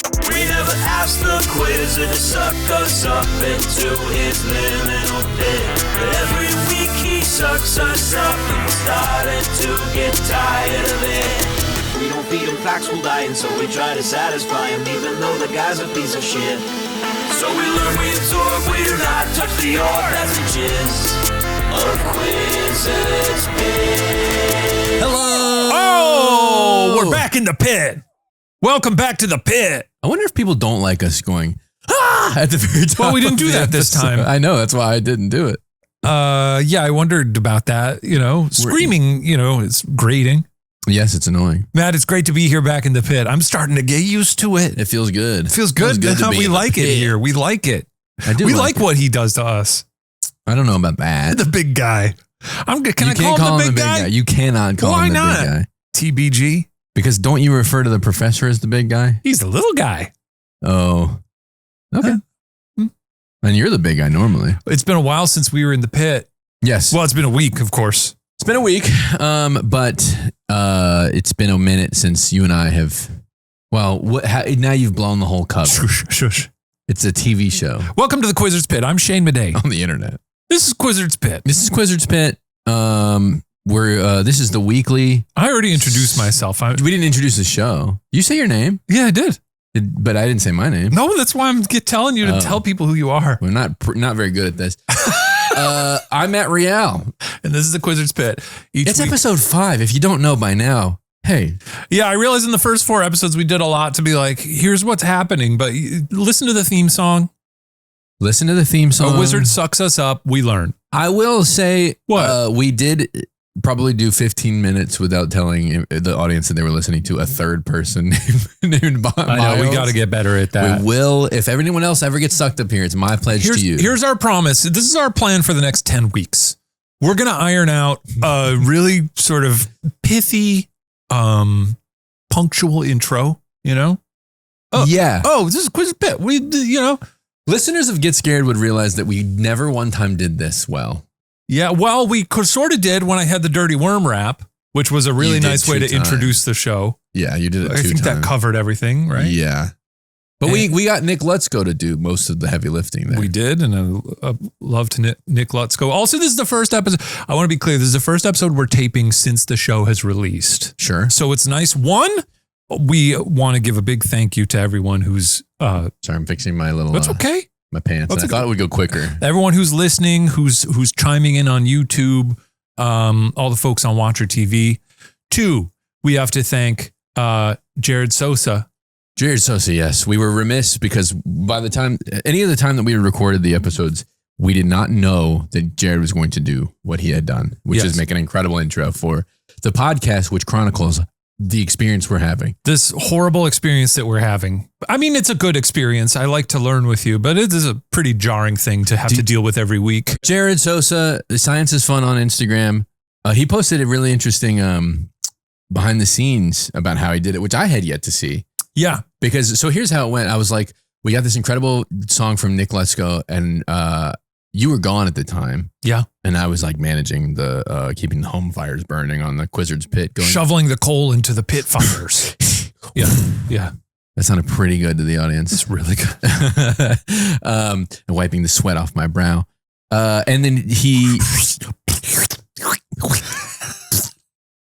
We never asked the Quizard to suck us up into his liminal pit. But every week he sucks us up and we're starting to get tired of it. We don't feed him factual diet, so we try to satisfy him, even though the guy's a piece of shit. So we learn, we absorb, we do not touch the orgasmages of Quizard's Pit. Hello! Oh, we're back in the pit. Welcome back to the pit. I wonder if people don't like us going, at the very top. Well, we didn't of do the that this episode. time. I know, that's why I didn't do it. Yeah, I wondered about that. Screaming, it's grating. Yes, it's annoying. Matt, it's great to be here back in the pit. I'm starting to get used to it. It feels good. It feels good. We like it here. We like it. I do. We like what he does to us. I don't know about that. The big guy. Can I can't call him the big guy? You cannot call him the big guy. TBG? Because don't you refer to the professor as the big guy? He's the little guy. Oh. Okay. And you're the big guy normally. It's been a while since we were in the pit. Yes. Well, it's been a week, of course. It's been a week, but it's been a minute since you and I have. Well, now you've blown the whole cover. Shush. It's a TV show. Welcome to the Quizard's Pit. I'm Shane Madej. On the internet. This is Quizard's Pit. This is Quizard's Pit. This is the weekly. I already introduced myself. We didn't introduce the show. You say your name? Yeah, I did. But I didn't say my name. No, that's why I'm telling you to tell people who you are. We're not very good at this. I'm Matt Real. And this is the Quizard's Pit. It's episode 5. If you don't know by now, hey. Yeah, I realized in the first 4 episodes we did a lot to be like, here's what's happening. But listen to the theme song. Listen to the theme song. A wizard sucks us up. We learn. I will say what we did probably do 15 minutes without telling the audience that they were listening to a third person named Miles. I know, we got to get better at that. We will. If anyone else ever gets sucked up here, it's my pledge to you. Here's our promise. This is our plan for the next 10 weeks. We're going to iron out a really sort of pithy, punctual intro, Oh, yeah. Oh, this is Quiz Pit. Listeners of Get Scared would realize that we never one time did this well. Yeah, well, we sort of did when I had the Dirty Worm rap, which was a really nice way to introduce the show. Yeah, you did it 2 times. I think that covered everything, right? Yeah. But we got Nick Lutsko to do most of the heavy lifting there. We did, and I love to Nick Lutsko. Also, this is the first episode. I want to be clear. This is the first episode we're taping since the show has released. Sure. So it's nice. One, we want to give a big thank you to everyone who's... Sorry, I'm fixing my little... That's okay. My pants. I thought it would go quicker. Everyone who's listening, who's chiming in on YouTube, all the folks on Watcher TV. 2, we have to thank Jared Sosa. Jared Sosa, yes. We were remiss because by the time, any of the time that we recorded the episodes, we did not know that Jared was going to do what he had done, which is make an incredible intro for the podcast, which chronicles the experience we're having. This horrible experience that we're having. I mean, it's a good experience. I like to learn with you, but it is a pretty jarring thing to have to deal with every week. Jared Sosa, Science is Fun on Instagram. He posted a really interesting behind the scenes about how he did it, which I had yet to see. Yeah. So here's how it went. I was like, we got this incredible song from Nick Lutsko, and you were gone at the time. Yeah. And I was like managing the keeping the home fires burning on the Quizard's Pit. Shoveling the coal into the pit fires. Yeah. That sounded pretty good to the audience. It's really good. And wiping the sweat off my brow. And then he...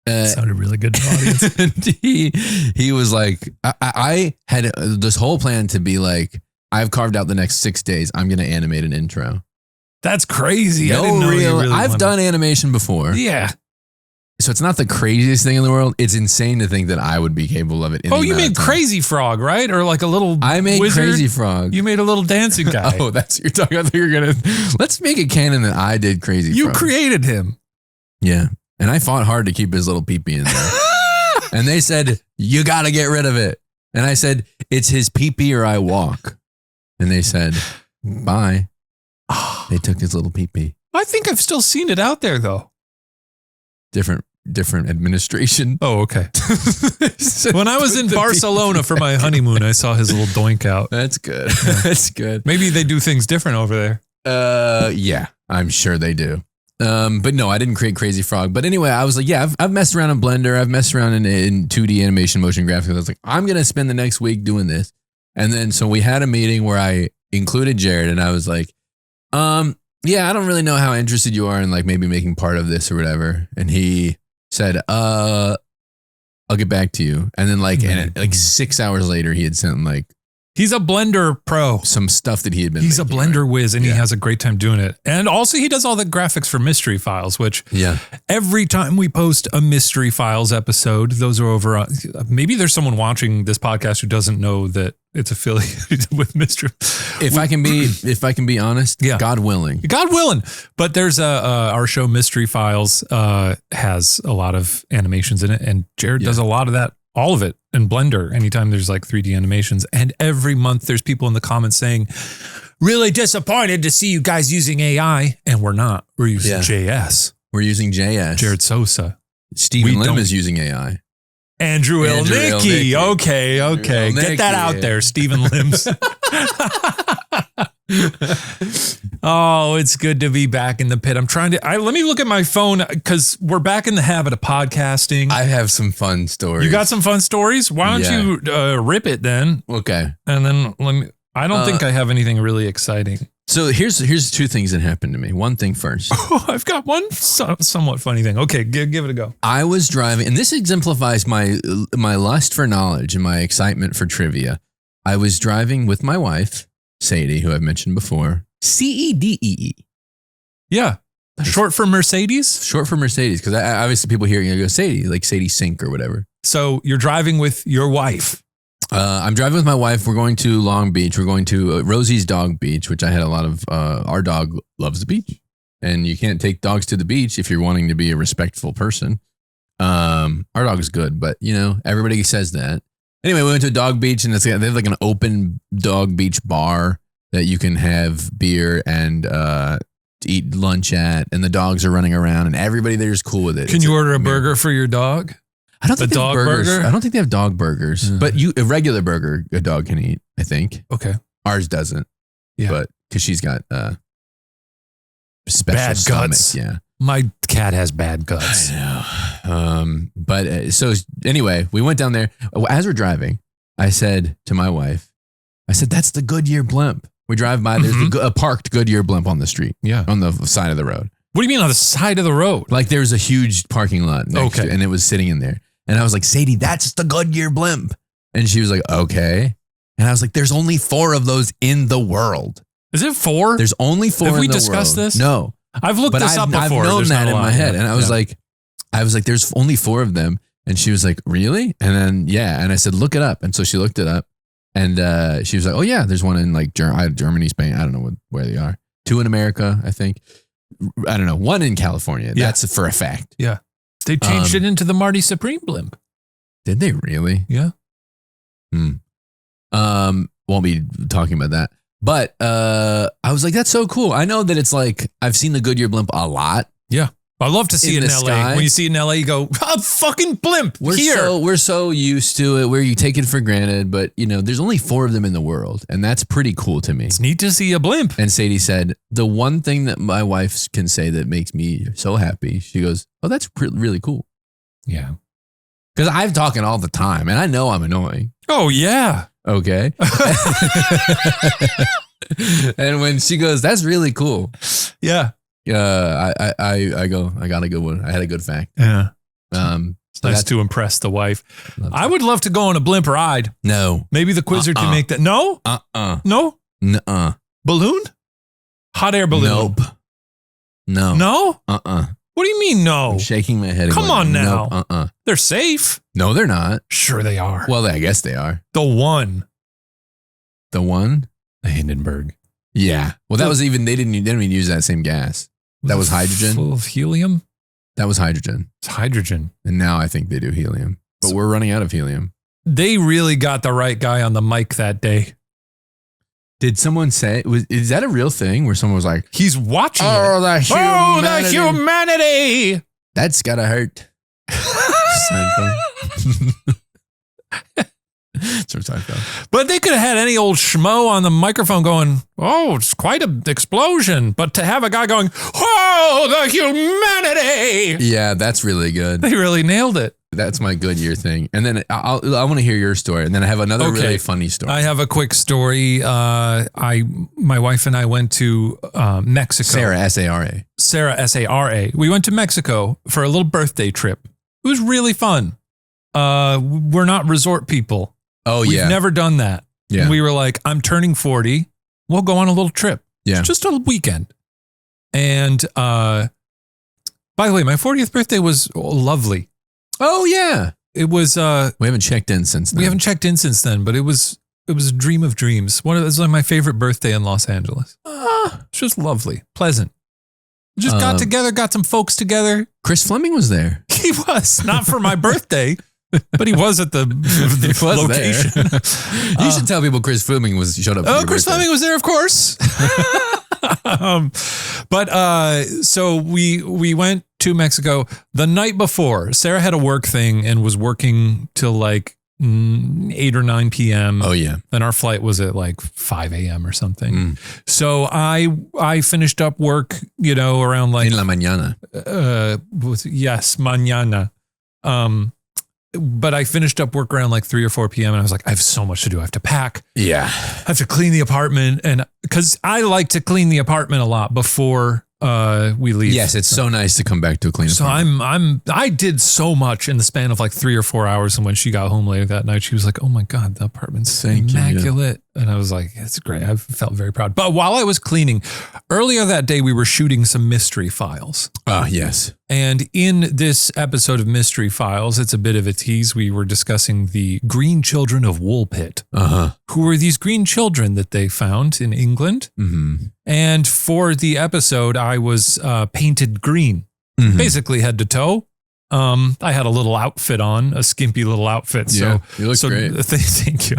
sounded really good to the audience. And he was like, I had this whole plan to be like, I've carved out the next 6 days. I'm going to animate an intro. That's crazy. I've done animation before. Yeah. So it's not the craziest thing in the world. It's insane to think that I would be capable of it. You made Crazy Frog, right? Or like a little I made wizard. Crazy Frog. You made a little dancing guy. Oh, that's what you're talking about. You're going to... Let's make it canon that I did Crazy Frog. You created him. Yeah. And I fought hard to keep his little pee-pee in there. And they said, you got to get rid of it. And I said, it's his pee-pee or I walk. And they said, bye. They took his little pee-pee. I think I've still seen it out there, though. Different administration. Oh, okay. When I was in Barcelona for my honeymoon, I saw his little doink out. That's good. Yeah. That's good. Maybe they do things different over there. Yeah, I'm sure they do. But no, I didn't create Crazy Frog. But anyway, I was like, yeah, I've messed around in Blender. I've messed around in 2D animation motion graphics. I was like, I'm going to spend the next week doing this. And then so we had a meeting where I included Jared, and I was like, yeah, I don't really know how interested you are in like maybe making part of this or whatever. And he said, I'll get back to you. And then like 6 hours later, he had sent like, he's a Blender pro. Some stuff that he had been He's making, a Blender right? whiz, and he has a great time doing it. And also he does all the graphics for Mystery Files, which every time we post a Mystery Files episode, those are over. Maybe there's someone watching this podcast who doesn't know that it's affiliated with Mystery. If I can be honest, God willing. But there's our show Mystery Files has a lot of animations in it, and Jared does a lot of that. All of it in Blender, anytime there's like 3D animations. And every month there's people in the comments saying, really disappointed to see you guys using AI. And we're not. We're using JS. We're using JS. Jared Sosa. Stephen Lim is using AI. Andrew Ilnicki. Okay. Get that out there, Stephen Limbs. Oh, it's good to be back in the pit. I'm trying to, let me look at my phone because we're back in the habit of podcasting. I have some fun stories. You got some fun stories? Why don't you rip it then? Okay. And then I don't think I have anything really exciting. So here's two things that happened to me. One thing first. Oh, I've got one somewhat funny thing. Okay, give it a go. I was driving, and this exemplifies my lust for knowledge and my excitement for trivia. I was driving with my wife, Sadie, who I've mentioned before. CEDEE. Yeah. Short for Mercedes? Short for Mercedes, because obviously people hear you go Sadie, like Sadie Sink or whatever. So you're driving with your wife. I'm driving with my wife. We're going to Long Beach. We're going to Rosie's Dog Beach, which I had a lot of. Our dog loves the beach, and you can't take dogs to the beach if you're wanting to be a respectful person. Our dog is good, but everybody says that. Anyway, we went to a dog beach, and they have like an open dog beach bar that you can have beer and eat lunch at, and the dogs are running around, and everybody there is cool with it. Can you order a burger for your dog? I don't think they have burgers. I don't think they have dog burgers, but a regular burger a dog can eat, I think. Okay. Ours doesn't. Yeah. But because she's got special bad stomach. Guts. Yeah. My cat has bad guts. I know. So anyway, we went down there. As we're driving, I said to my wife, that's the Goodyear blimp. We drive by, there's a parked Goodyear blimp on the street. Yeah. On the side of the road. What do you mean on the side of the road? Like there's a huge parking lot next to it, and it was sitting in there. And I was like, Sadie, that's the Goodyear blimp. And she was like, okay. And I was like, there's only 4 of those in the world. Is it 4? There's only 4 in the world. Have we discussed this? No. I've looked this up before. I've known that in my head. And I was like, there's only 4 of them. And she was like, really? And then, yeah. And I said, look it up. And so she looked it up. And she was like, oh, yeah, there's one in like Germany, Spain. I don't know where they are. 2 in America, I think. I don't know. 1 in California. Yeah. That's for a fact. Yeah. They changed it into the Marty Supreme blimp. Did they really? Yeah. Won't be talking about that. But I was like, that's so cool. I know that it's like, I've seen the Goodyear blimp a lot. Yeah. I love to see it in LA. Sky. When you see it in LA, you go, a fucking blimp we're so used to it where you take it for granted. But, there's only 4 of them in the world. And that's pretty cool to me. It's neat to see a blimp. And Sadie said, the one thing that my wife can say that makes me so happy, she goes, oh, that's really cool. Yeah. Because I'm talking all the time and I know I'm annoying. Oh, yeah. Okay. And when she goes, that's really cool. Yeah. I go, I got a good one. I had a good fact. Yeah. It's nice to impress the wife. I would love to go on a blimp ride. No. Maybe the Quizard can make that. No? No? Nuh-uh. Balloon? Hot air balloon? Nope. No. No? What do you mean no? I'm shaking my head. Come on now. Nope. They're safe. No, they're not. Sure they are. Well, I guess they are. The one? The Hindenburg. Yeah. Well, that was even, they didn't even use that same gas. That was hydrogen. Full of helium? That was hydrogen. It's hydrogen. And now I think they do helium. But we're running out of helium. They really got the right guy on the mic that day. Did someone say, is that a real thing where someone was like, he's watching the humanity. That's gotta hurt. But they could have had any old schmo on the microphone going, oh, it's quite an explosion. But to have a guy going, oh, the humanity. Yeah, that's really good. They really nailed it. That's my Goodyear thing. And then I want to hear your story. And then I have another really funny story. I have a quick story. My wife and I went to Mexico. Sarah, S-A-R-A. Sarah, S-A-R-A. We went to Mexico for a little birthday trip. It was really fun. We're not resort people. Oh, We've never done that. Yeah. We were like, I'm turning 40. We'll go on a little trip. Yeah. It's just a weekend. And by the way, my 40th birthday was lovely. Oh, yeah. It was. We haven't checked in since then. We haven't checked in since then, but it was a dream of dreams. It was like my favorite birthday in Los Angeles. It's just lovely, pleasant. We just got together, got some folks together. Chris Fleming was there. He was not for my birthday, but he was at the location. You should tell people Chris Fleming showed up. Oh, Chris Fleming was there, of course. So we went to Mexico the night before. Sarah had a work thing and was working till like 8 or 9 p.m. Oh, yeah. And our flight was at like 5 a.m. or something. So I finished up work, around like... En la mañana. Yes, mañana. But I finished up work around like 3 or 4 p.m. and I was like, I have so much to do. I have to pack. Yeah. I have to clean the apartment. And because I like to clean the apartment a lot before we leave. Yes, it's so nice to come back to a clean apartment. So I did so much in the span of like 3 or 4 hours. And when she got home later that night, she was like, oh my God, the apartment's immaculate. And I was like, it's great. I felt very proud. But while I was cleaning, earlier that day, we were shooting some mystery files. Yes. And in this episode of Mystery Files, it's a bit of a tease. We were discussing the green children of Woolpit. Who were these green children that they found in England? Mm-hmm. And for the episode, I was painted green, basically head to toe. I had a little outfit on, a skimpy little outfit. Yeah, you look great. Thank you.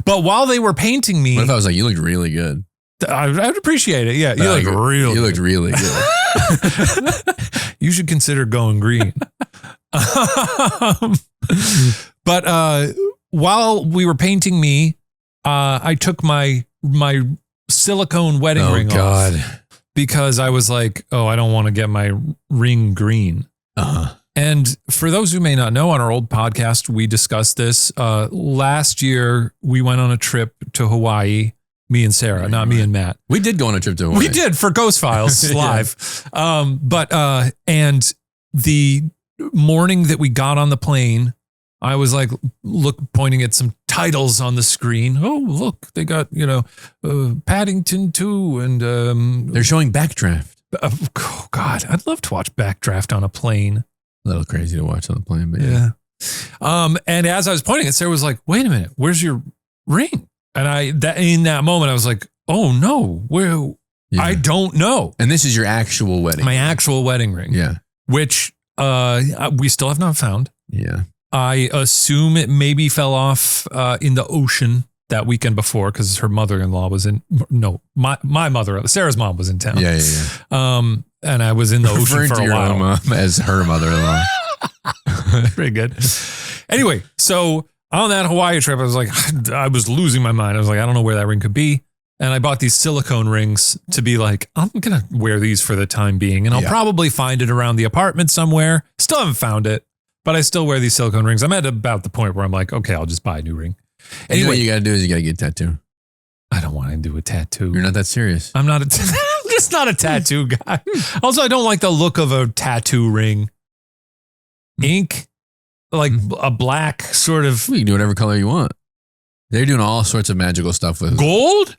But while they were painting me... What if I was like, you looked really good? I'd apprate it. Yeah, you looked really good. You should consider going green. But while we were painting me, I took my silicone wedding ring off because I was like, I don't want to get my ring green. And for those who may not know, on our old podcast, we discussed this. Last year, we went on a trip to Hawaii. Me and Sarah, not me and Matt. We did go on a trip to Hawaii. We did for Ghost Files live. And the morning that we got on the plane, I was like, pointing at some titles on the screen. Oh, look, they got, Paddington 2 and... they're showing Backdraft. Oh, God, I'd love to watch Backdraft on a plane. A little crazy to watch on the plane, but yeah. And as I was pointing at Sarah was like, wait a minute, where's your ring? And in that moment, I was like, oh no, I don't know. And this is your actual wedding. My actual wedding ring. Yeah. Which we still have not found. Yeah. I assume it maybe fell off in the ocean that weekend before because her mother-in-law was my mother, Sarah's mom was in town. Yeah. And I was in the ocean for a while. Own mom as her mother-in-law. Pretty good. Anyway, so on that Hawaii trip, I was like, I was losing my mind. I was like, I don't know where that ring could be. And I bought these silicone rings to be like, I'm going to wear these for the time being. And I'll probably find it around the apartment somewhere. Still haven't found it, but I still wear these silicone rings. I'm at about the point where I'm like, okay, I'll just buy a new ring. Anyway, what you got to do is you got to get a tattoo. I don't want to do a tattoo. You're not that serious. I'm just not a tattoo guy. Also, I don't like the look of a tattoo ring. Ink, like a black sort of. You can do whatever color you want. They're doing all sorts of magical stuff with gold.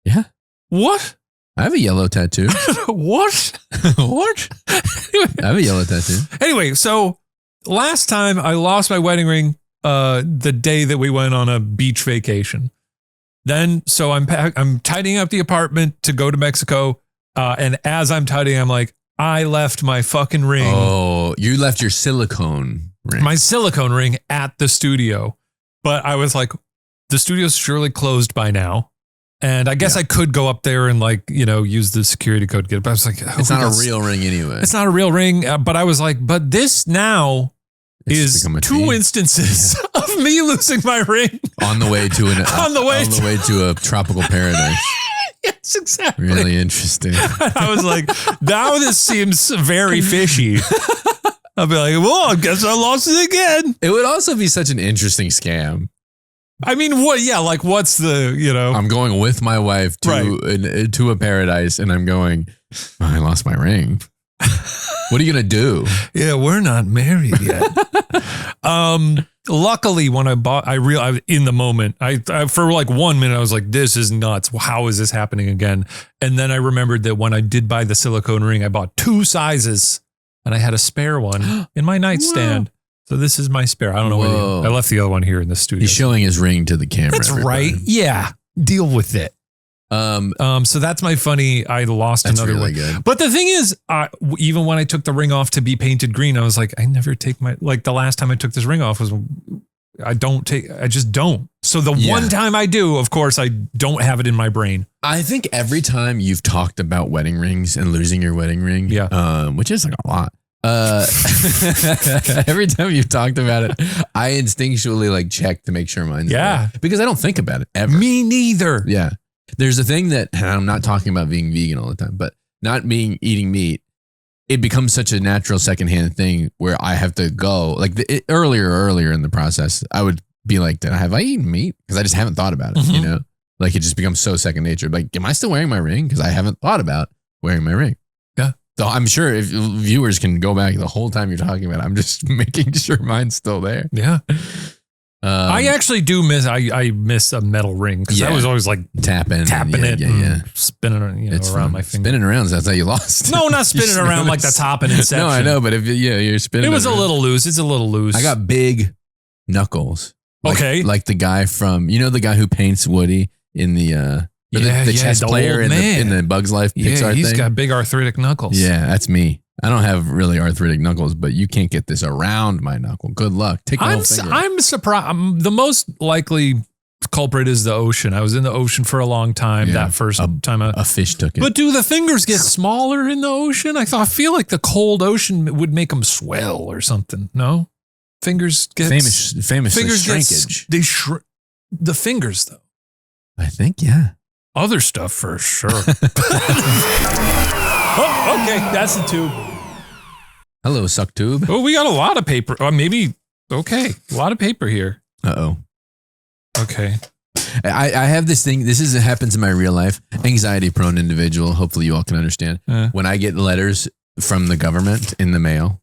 Yeah. What? I have a yellow tattoo. What? What? I have a yellow tattoo. Anyway, so last time I lost my wedding ring the day that we went on a beach vacation. Then, so I'm tidying up the apartment to go to Mexico. And as I'm tidying, I'm like, I left my fucking ring. Oh, you left your silicone ring. My silicone ring at the studio. But I was like, the studio's surely closed by now. And I guess I could go up there and use the security code to get it. But I was like, it's not a real ring anyway. It's not a real ring. But I was like, but this now is 2 instances of me losing my ring. On the way to a tropical paradise. Yes, exactly. Really interesting. I was like, now this seems very fishy. I'll be like, well, I guess I lost it again. It would also be such an interesting scam. I mean, what? Yeah, like what's the, I'm going with my wife to a paradise and I'm going, I lost my ring. What are you going to do? Yeah, we're not married yet. Luckily, when I bought, I realized in the moment, I for like 1 minute, I was like, this is nuts. How is this happening again? And then I remembered that when I did buy the silicone ring, I bought 2 sizes and I had a spare one in my nightstand. Whoa. So this is my spare. I don't know where I left the other one here in the studio. He's showing his ring to the camera. That's right. Yeah. Deal with it. So that's my funny. I lost another really one. Good. But the thing is, even when I took the ring off to be painted green, I was like, I never take the last time I took this ring off was I just don't. So the one time I do, of course, I don't have it in my brain. I think every time you've talked about wedding rings and losing your wedding ring, which is like a lot. Every time you've talked about it, I instinctually like check to make sure mine's there. Because I don't think about it ever. Me neither. Yeah. There's a thing that, and I'm not talking about being vegan all the time, but eating meat, it becomes such a natural secondhand thing where I have to go like earlier in the process, I would be like, have I eaten meat? Because I just haven't thought about it, like it just becomes so second nature. Like, am I still wearing my ring? Because I haven't thought about wearing my ring. Yeah. So I'm sure if viewers can go back the whole time you're talking about it, I'm just making sure mine's still there. Yeah. I actually do miss. I miss a metal ring because I was always like tapping it, spinning around my finger. Spinning around. That's how you lost. No, not spinning around like that's hopping Inception. No, I know, but if you're spinning. It was a little loose. It's a little loose. I got big knuckles. Like the guy from the guy who paints Woody in the chess player in the Bugs Life Pixar thing. He's got big arthritic knuckles. Yeah, that's me. I don't have really arthritic knuckles, but you can't get this around my knuckle. Good luck. Take my whole finger. I'm surprised. The most likely culprit is the ocean. I was in the ocean for a long time. That first time a fish took it. But do the fingers get smaller in the ocean? I feel like the cold ocean would make them swell or something. No, fingers get famous fingers shrinkage. They shrink the fingers though. I think Other stuff for sure. Oh, okay, that's the tube. Hello, suck tube. Oh, we got a lot of paper. A lot of paper here. Uh-oh. Okay. I have this thing. This happens in my real life. Anxiety-prone individual. Hopefully you all can understand. When I get letters from the government in the mail,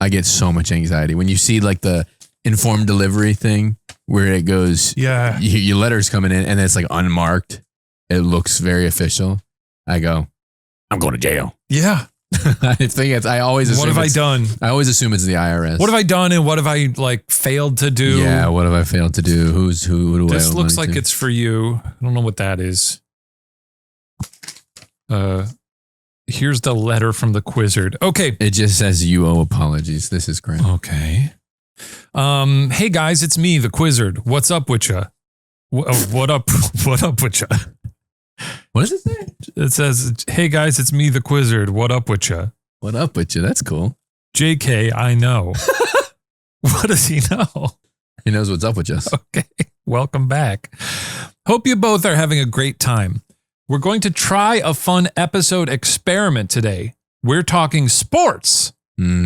I get so much anxiety. When you see like the informed delivery thing where it goes, your letter's coming in and it's like unmarked. It looks very official. I go, I'm going to jail. Yeah. I always assume what have I done? I always assume it's the IRS. What have I done and what have I failed to do? Yeah, what have I failed to do? Who do I owe This looks money like to? it's for you. I don't know what that is. Here's the letter from the Quizard. Okay. It just says you owe apologies. This is great. Okay. Hey guys, it's me, the Quizard. What's up with ya? What up with ya? What does it say? It says, hey guys, it's me, the Quizard. What up with ya? What up with you? That's cool. JK, I know. What does he know? He knows what's up with us. Okay. Welcome back. Hope you both are having a great time. We're going to try a fun episode experiment today. We're talking sports. Now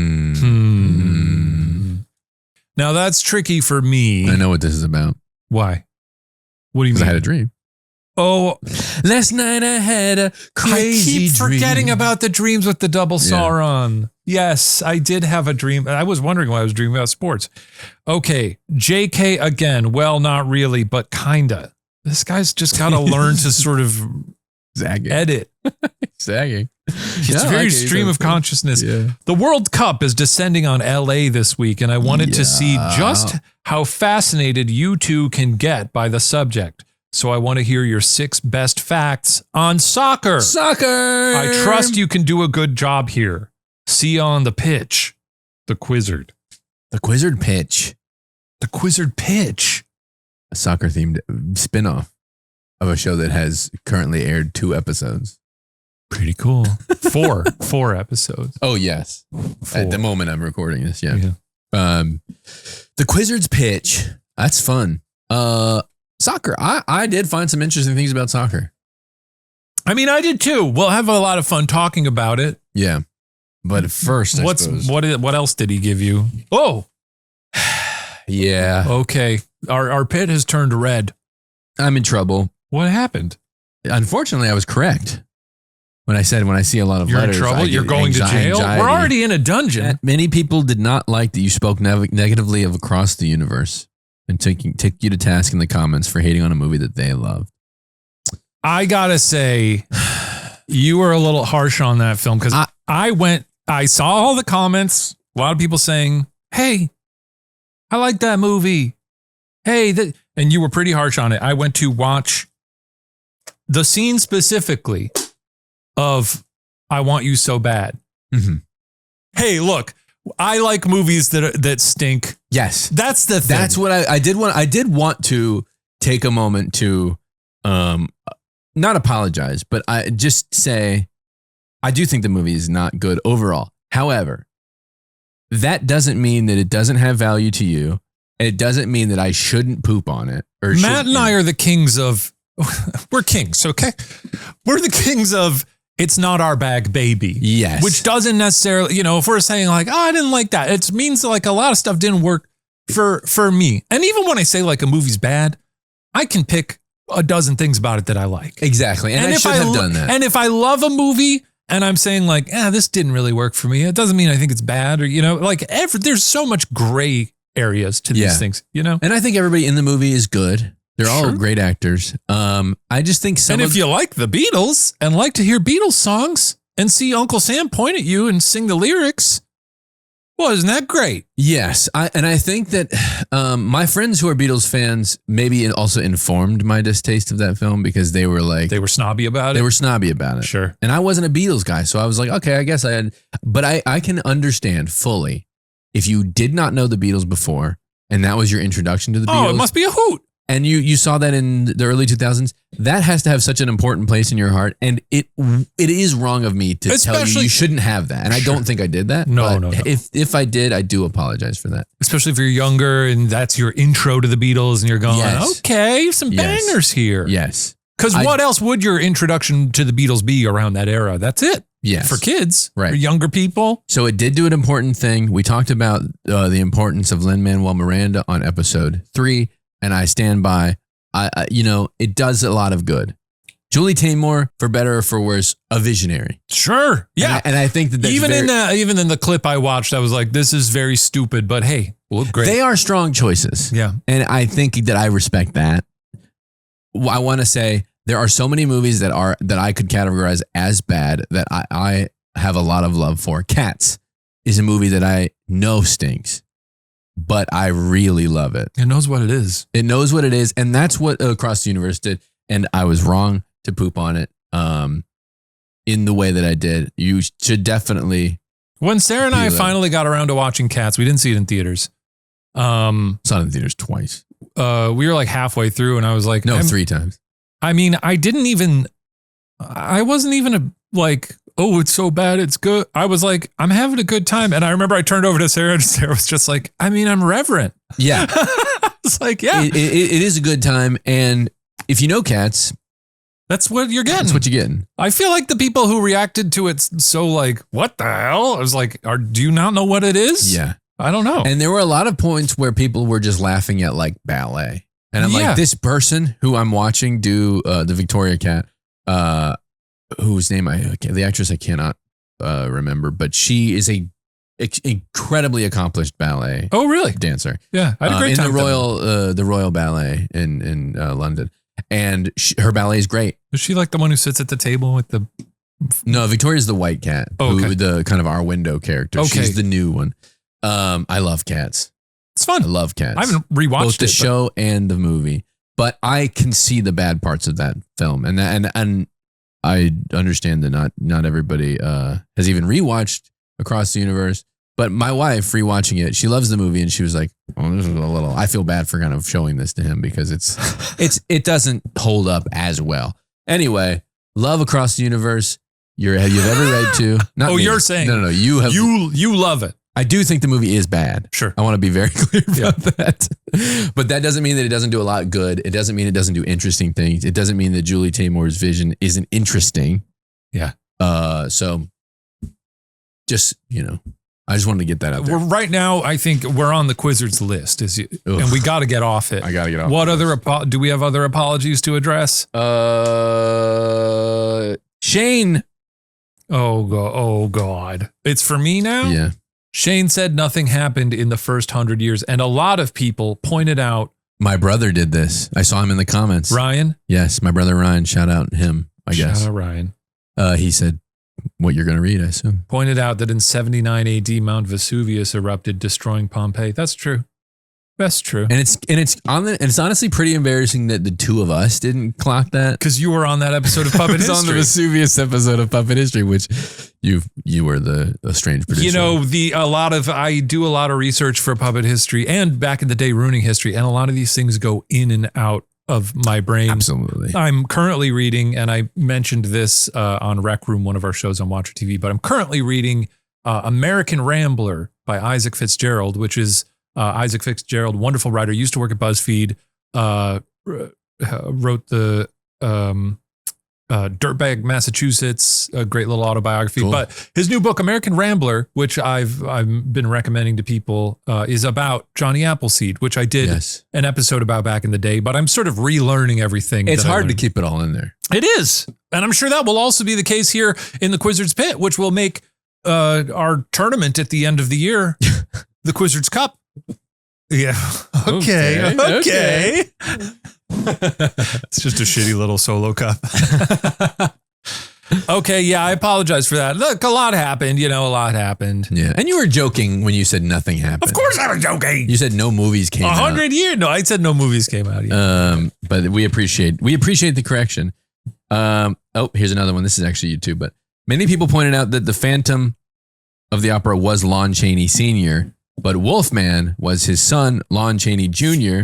that's tricky for me. I know what this is about. Why? What do you mean? I had a dream. Oh, last night I had a crazy I keep forgetting about the dreams with the double Sauron. Yes, I did have a dream. I was wondering why I was dreaming about sports. Okay, JK again. Well, not really, but kinda. This guy's just got to learn to sort of edit. Zagging. It's very stream of consciousness. Yeah. The World Cup is descending on LA this week, and I wanted to see just how fascinated you two can get by the subject. So I want to hear your 6 best facts on soccer. Soccer! I trust you can do a good job here. See you on the pitch. The Quizard. The Quizard pitch. The Quizard pitch. A soccer-themed spin-off of a show that has currently aired 2 episodes. Pretty cool. 4 episodes. Oh, yes. 4. At the moment I'm recording this, The Quizard's pitch. That's fun. Soccer. I did find some interesting things about soccer. I mean, I did too. We'll have a lot of fun talking about it. Yeah. But first, what else did he give you? Oh, yeah. Okay. Our pit has turned red. I'm in trouble. What happened? Unfortunately, I was correct. When I said when I see a lot of letters, in trouble. You're going to jail. Anxiety. We're already in a dungeon. Many people did not like that you spoke negatively of Across the Universe and took you to task in the comments for hating on a movie that they loved. I gotta say, you were a little harsh on that film because I saw all the comments. A lot of people saying, "Hey, I like that movie." Hey, and you were pretty harsh on it. I went to watch the scene specifically of "I Want You So Bad." Mm-hmm. Hey, look, I like movies that stink. Yes, that's the thing. That's what I did want. I did want to take a moment to, not apologize, but I just say, I do think the movie is not good overall. However, that doesn't mean that it doesn't have value to you. It doesn't mean that I shouldn't poop on it. Matt and I are the kings of, we're kings, okay? We're the kings of, it's not our bag, baby. Yes. Which doesn't necessarily, if we're saying like, oh, I didn't like that, it means like a lot of stuff didn't work for me. And even when I say like a movie's bad, I can pick a dozen things about it that I like. Exactly. And I should have done that. And if I love a movie and I'm saying like, this didn't really work for me, it doesn't mean I think it's bad or, there's so much gray areas to these things, And I think everybody in the movie is good. They're all great actors. I just think if you like the Beatles and like to hear Beatles songs and see Uncle Sam point at you and sing the lyrics, well, isn't that great? Yes. I think that my friends who are Beatles fans maybe also informed my distaste of that film because they were like... They were snobby about it? They were snobby about it. Sure. And I wasn't a Beatles guy, so I was like, okay, I guess I had... But I can understand fully if you did not know the Beatles before and that was your introduction to the Beatles... Oh, it must be a hoot. And you saw that in the early 2000s, that has to have such an important place in your heart. And it is wrong of me to tell you shouldn't have that. And I don't think I did that. No. If I did, I do apologize for that. Especially if you're younger and that's your intro to the Beatles and you're going, okay, some bangers here. Yes. Because what else would your introduction to the Beatles be around that era? That's it. Yes. For kids, right? For younger people. So it did do an important thing. We talked about the importance of Lin-Manuel Miranda on episode 3. And I stand by, it does a lot of good. Julie Taymor, for better or for worse, a visionary. Sure. Yeah. And I think that's even in the clip I watched, I was like, this is very stupid, but hey, look great. They are strong choices. Yeah. And I think that I respect that. I want to say there are so many movies that I could categorize as bad that I have a lot of love for. Cats is a movie that I know stinks. But I really love it. It knows what it is. It knows what it is. And that's what Across the Universe did. And I was wrong to poop on it in the way that I did. You should definitely. When Sarah and I finally got around to watching Cats, we didn't see it in theaters. Saw it in theaters twice. We were like halfway through and I was like. No, 3 times. I mean, I wasn't even oh, it's so bad, it's good. I was like, I'm having a good time. And I remember I turned over to Sarah and Sarah was just like, I'm reverent. Yeah. It's like, yeah. It is a good time. And if you know Cats, that's what you're getting. That's what you're getting. I feel like the people who reacted to it so like, what the hell? I was like, do you not know what it is? Yeah. I don't know. And there were a lot of points where people were just laughing at like ballet. And I'm like, this person who I'm watching do the Victoria Cat, whose name the actress I cannot remember, but she is a incredibly accomplished ballet. Oh, really? Dancer. Yeah, I had a great time in the Royal Ballet in London, and her ballet is great. Is she like the one who sits at the table with the? No, Victoria's the white cat. Oh, okay. Who the kind of our window character. Okay. She's the new one. I love Cats. It's fun. I love Cats. I haven't rewatched both the show and the movie, but I can see the bad parts of that film, and I understand that not everybody has even rewatched Across the Universe. But my wife, rewatching it, she loves the movie, and she was like, "Oh, this is a little." I feel bad for kind of showing this to him because it doesn't hold up as well. Anyway, love Across the Universe. Have you ever read to? Not me. You're saying no. You have you love it. I do think the movie is bad. Sure. I want to be very clear about that. But that doesn't mean that it doesn't do a lot good. It doesn't mean it doesn't do interesting things. It doesn't mean that Julie Taymor's vision isn't interesting. Yeah. So just, I just wanted to get that out there. Right now, I think we're on the Quizard's list, and we got to get off it. I got to get off. What other do we have other apologies to address? Shane. Oh God. It's for me now? Yeah. Shane said nothing happened in the first 100 years, and a lot of people pointed out. My brother did this. I saw him in the comments. Ryan? Yes, my brother Ryan. Shout out him, I guess. Shout out Ryan. He said what you're going to read, I assume. Pointed out that in 79 AD, Mount Vesuvius erupted, destroying Pompeii. That's true. That's true. And it's honestly pretty embarrassing that the two of us didn't clock that. Because you were on that episode of Puppet History. on the Vesuvius episode of Puppet History, which you were the strange producer. I do a lot of research for Puppet History and back in the day Ruining History, and a lot of these things go in and out of my brain. Absolutely. I'm currently reading, and I mentioned this on Rec Room, one of our shows on Watcher TV, but I'm currently reading American Rambler by Isaac Fitzgerald, which is Isaac Fitzgerald, wonderful writer, used to work at BuzzFeed, wrote the Dirtbag Massachusetts, a great little autobiography. Cool. But his new book, American Rambler, which I've been recommending to people, is about Johnny Appleseed, which I did an episode about back in the day. But I'm sort of relearning everything. It's hard to keep it all in there. It is. And I'm sure that will also be the case here in the Quizard's Pit, which will make our tournament at the end of the year, the Quizard's Cup. Yeah. Okay. It's just a shitty little solo cup. Okay. Yeah. I apologize for that. Look, a lot happened. A lot happened. Yeah. And you were joking when you said nothing happened. Of course I was joking. You said no movies came out. 100 years. No, I said no movies came out yet. But we appreciate the correction. Here's another one. This is actually you too, but many people pointed out that the Phantom of the Opera was Lon Chaney Sr., but Wolfman was his son, Lon Chaney Jr.,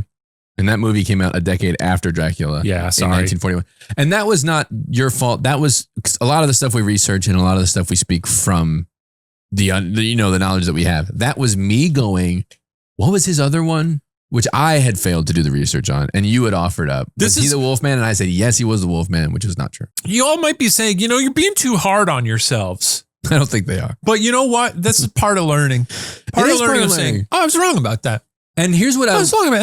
and that movie came out a decade after Dracula. Yeah, sorry. In 1941. And that was not your fault. That was a lot of the stuff we research and a lot of the stuff we speak from the knowledge that we have. That was me going, what was his other one? Which I had failed to do the research on, and you had offered up. Was he the Wolfman? And I said, yes, he was the Wolfman, which was not true. You all might be saying, you're being too hard on yourselves. I don't think they are. But you know what? This is part of learning. Part of learning is saying, I was wrong about that. And here's what I was wrong about.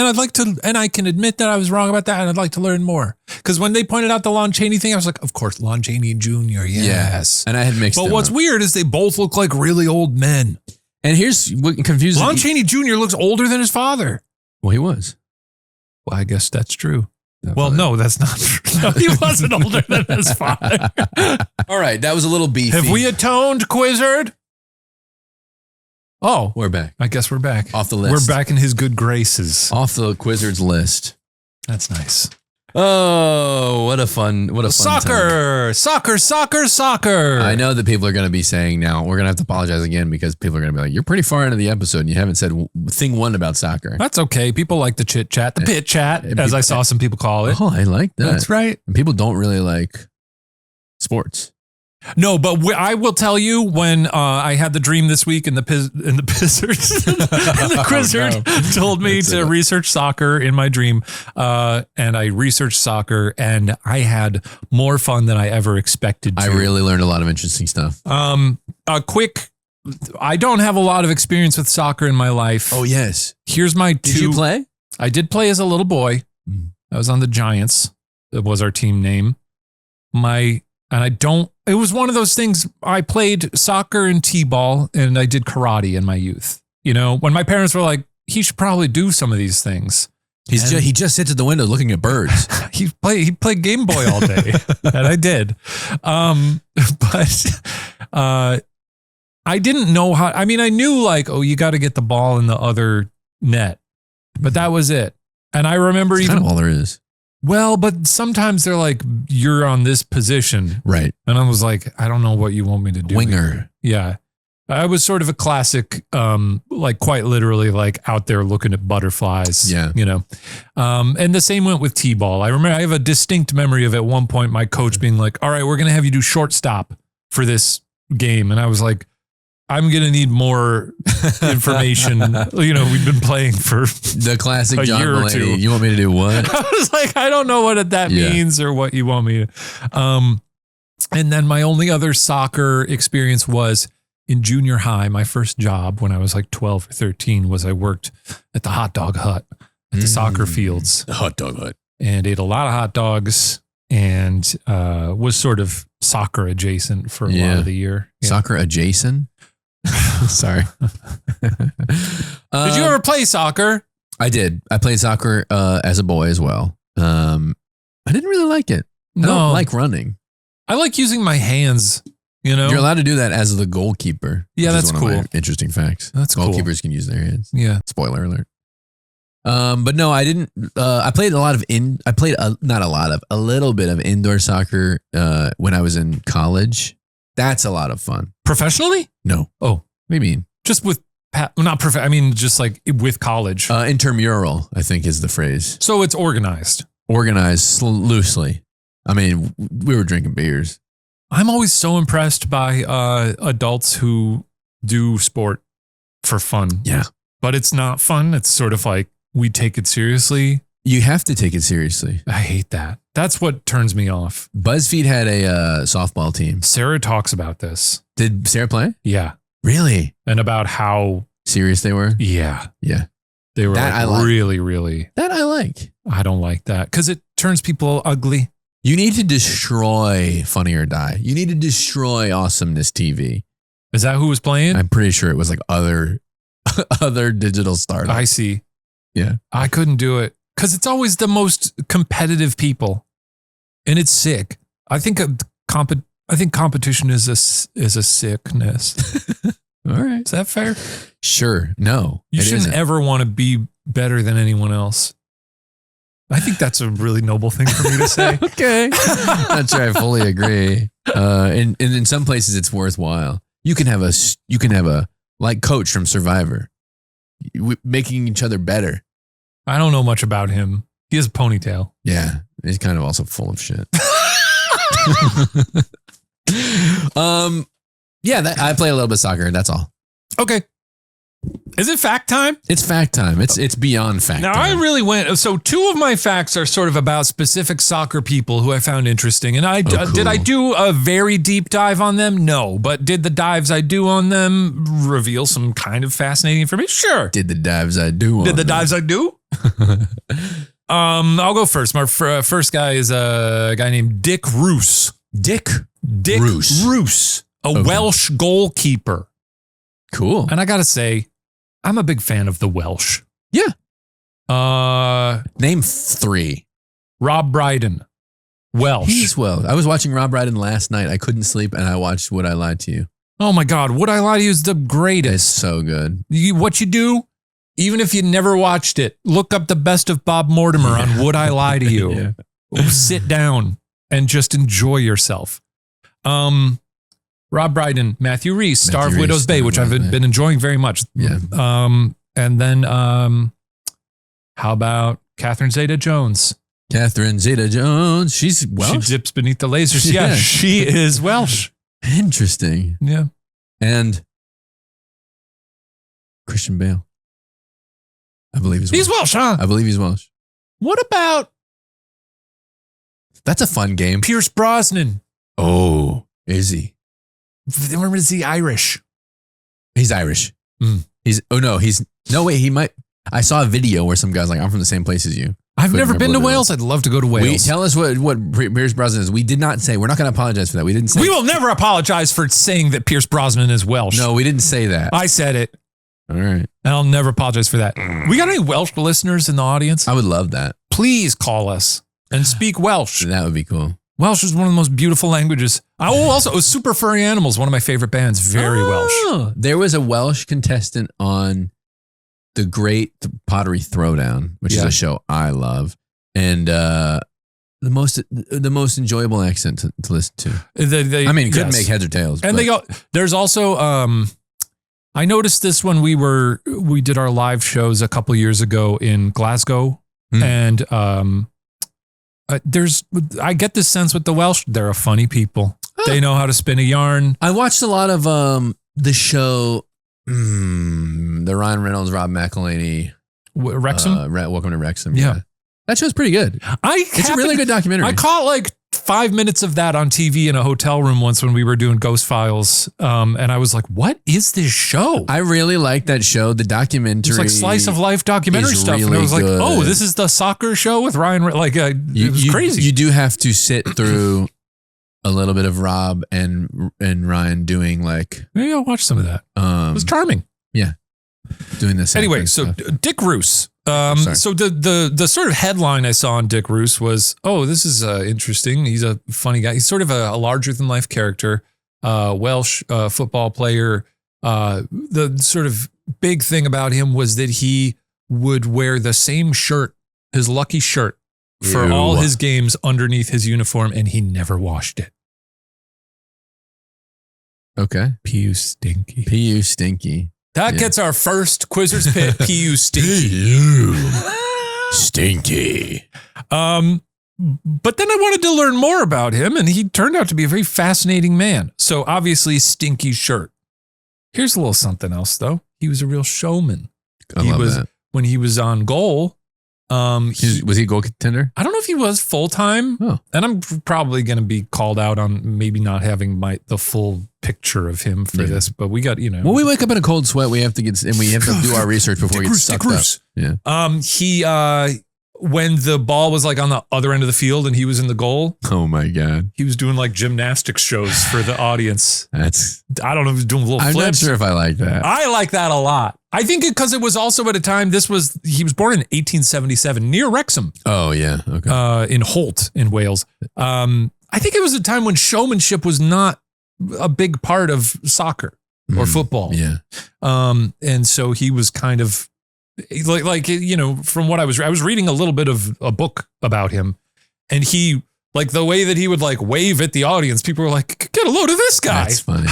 And I can admit that I was wrong about that, and I'd like to learn more. Because when they pointed out the Lon Chaney thing, I was like, of course, Lon Chaney Jr., yes. And I had mixed But what's weird is they both look like really old men. And here's what confuses me. Lon Chaney Jr. looks older than his father. Well, he was. Well, I guess that's true. Well, no, that's not true. No, he wasn't older than his father. All right, that was a little beefy. Have we atoned, Quizard? Oh, we're back. I guess we're back. Off the list. We're back in his good graces. Off the Quizard's list. That's nice. Oh, what a fun time. Soccer. I know that people are going to be saying now, we're going to have to apologize again because people are going to be like, you're pretty far into the episode and you haven't said thing one about soccer. That's okay. People like the chit chat, the pit chat, as I saw some people call it. Oh, I like that. That's right. And people don't really like sports. No, but I will tell you when I had the dream this week and the Pizzards and the Quizard told me to research soccer in my dream. And I researched soccer and I had more fun than I ever expected to. I really learned a lot of interesting stuff. I don't have a lot of experience with soccer in my life. Oh, yes. Here's my two. Did you play? I did play as a little boy. I was on the Giants. That was our team name. It was one of those things. I played soccer and t-ball and I did karate in my youth. When my parents were like, he should probably do some of these things. He just sits at the window looking at birds. He played Game Boy all day. And I did. But I didn't know how. I mean, I knew you got to get the ball in the other net. But that was it. And I remember That's kind of all there is. Well, but sometimes they're like, you're on this position. Right. And I was like, I don't know what you want me to do. Winger. Yeah. I was sort of a classic, quite literally out there looking at butterflies. Yeah. And the same went with t-ball. I remember I have a distinct memory of at one point my coach being like, all right, we're going to have you do shortstop for this game. And I was like, I'm going to need more information. We've been playing for the classic John year or two. Mulaney. You want me to do what? I was like, I don't know what that means or what you want me to. And then my only other soccer experience was in junior high, my first job when I was like 12 or 13 was I worked at the hot dog hut at the soccer fields. The hot dog hut. And ate a lot of hot dogs and was sort of soccer adjacent for a lot of the year. Yeah. Soccer adjacent? Sorry. Did you ever play soccer? I did. I played soccer as a boy as well. I didn't really like it. I don't like running. I like using my hands. You're allowed to do that as the goalkeeper. Yeah, that's cool. Interesting facts. That's cool. Goalkeepers can use their hands. Yeah. Spoiler alert. But no, I didn't. I played a little bit of indoor soccer when I was in college. That's a lot of fun. Professionally? No. Oh, what do you mean? Just with not prof. I mean, just like with college. Intramural, I think is the phrase. So it's organized. Organized loosely. I mean, we were drinking beers. I'm always so impressed by adults who do sport for fun. Yeah. But it's not fun. It's sort of like we take it seriously. You have to take it seriously. I hate that. That's what turns me off. BuzzFeed had a softball team. Sarah talks about this. Did Sarah play? Yeah. Really? And about how serious they were? Yeah. Yeah. They were really, really. That I like. I don't like that because it turns people ugly. You need to destroy Funny or Die. You need to destroy Awesomeness TV. Is that who was playing? I'm pretty sure it was like other digital startups. I see. Yeah. I couldn't do it because it's always the most competitive people, and it's sick. I think competition is a sickness. All right. Is that fair? Sure. No. You shouldn't ever want to be better than anyone else. I think that's a really noble thing for me to say. Okay. Not sure I fully agree. And in some places it's worthwhile. You can have a like Coach from Survivor, making each other better. I don't know much about him. He has a ponytail. Yeah. He's kind of also full of shit. Yeah, I play a little bit of soccer. That's all. Okay. Is it fact time? It's fact time. It's beyond fact now, time. I really went. So 2 of my facts are sort of about specific soccer people who I found interesting. And cool. Did I do a very deep dive on them? No. But did the dives I do on them reveal some kind of fascinating information? Sure. Did the dives I do on Did the them. dives I do? I'll go first. My first guy is a guy named Dick Roose. Dick Roose. A Welsh goalkeeper. Cool. And I got to say, I'm a big fan of the Welsh. Yeah. Name 3. Rob Brydon. Welsh. He's Welsh. I was watching Rob Brydon last night. I couldn't sleep and I watched Would I Lie to You. Oh my God. Would I Lie to You is the greatest. It's so good. What you do, even if you never watched it, look up the best of Bob Mortimer on Would I Lie to You. Sit down and just enjoy yourself. Rob Brydon, Matthew Rhys, Star of Widow's Bay, which I've been enjoying very much. Yeah. And then how about Catherine Zeta-Jones? Catherine Zeta-Jones. She's Welsh? She dips beneath the lasers. Yeah, she is Welsh. Interesting. Yeah. And Christian Bale. I believe he's Welsh. He's Welsh, huh? I believe he's Welsh. What about... That's a fun game. Pierce Brosnan. Oh, is he? Or is he Irish? He's Irish. He might. I saw a video where some guy's like, I'm from the same place as you. I've never been to Wales. I'd love to go to Wales. Tell us what Pierce Brosnan is. We did not say, we're not going to apologize for that. We didn't say. We will never apologize for saying that Pierce Brosnan is Welsh. No, we didn't say that. I said it. All right. And I'll never apologize for that. We got any Welsh listeners in the audience? I would love that. Please call us and speak Welsh. That would be cool. Welsh is one of the most beautiful languages. Also, Super Furry Animals, one of my favorite bands. Very Welsh. There was a Welsh contestant on The Great Pottery Throwdown, which is a show I love. And the most enjoyable accent to listen to. Couldn't make heads or tails. And there's also, I noticed this when we did our live shows a couple years ago in Glasgow. And I get this sense with the Welsh, they're a funny people. They know how to spin a yarn. I watched a lot of the show, the Ryan Reynolds, Rob McElhenney. Wrexham? Welcome to Wrexham. Yeah. That show's pretty good. It's a really good documentary. I caught like 5 minutes of that on TV in a hotel room once when we were doing Ghost Files. And I was like, what is this show? I really like that show. The documentary. It's like slice of life documentary stuff. Really and I was like, good. oh, this is the soccer show with Ryan. It was crazy. You do have to sit through a little bit of Rob and Ryan doing like. Maybe I'll watch some of that. It was charming. Yeah. Doing this. Anyway, so Dick Roose. So the sort of headline I saw on Dick Roose was, oh, this is interesting. He's a funny guy. He's sort of a larger than life character, Welsh football player. The sort of big thing about him was that he would wear the same shirt, his lucky shirt, for all his games underneath his uniform, and he never washed it. Okay. P.U. Stinky. P.U. Stinky. That gets our first Quizzers Pit, P.U. Stinky. P.U. Stinky. But then I wanted to learn more about him, and he turned out to be a very fascinating man. So obviously, stinky shirt. Here's a little something else, though. He was a real showman. I love that. When he was on goal. Was he a goal contender? I don't know if he was full time. Oh. And I'm probably going to be called out on maybe not having the full picture of him for this, but we got, When we wake up in a cold sweat, we have to do our research before we get sucked up. Yeah. He when the ball was like on the other end of the field and he was in the goal. Oh my God. He was doing like gymnastics shows for the audience. I don't know if he was doing little flips. I'm not sure if I like that. I like that a lot. I think because it was also at a time, he was born in 1877 near Wrexham. Oh yeah. Okay. In Holt in Wales. I think it was a time when showmanship was not a big part of soccer or football. Yeah. And so he was kind of from what I was reading a little bit of a book about him, and he, like the way that he would like wave at the audience, people were like, get a load of this guy. That's funny.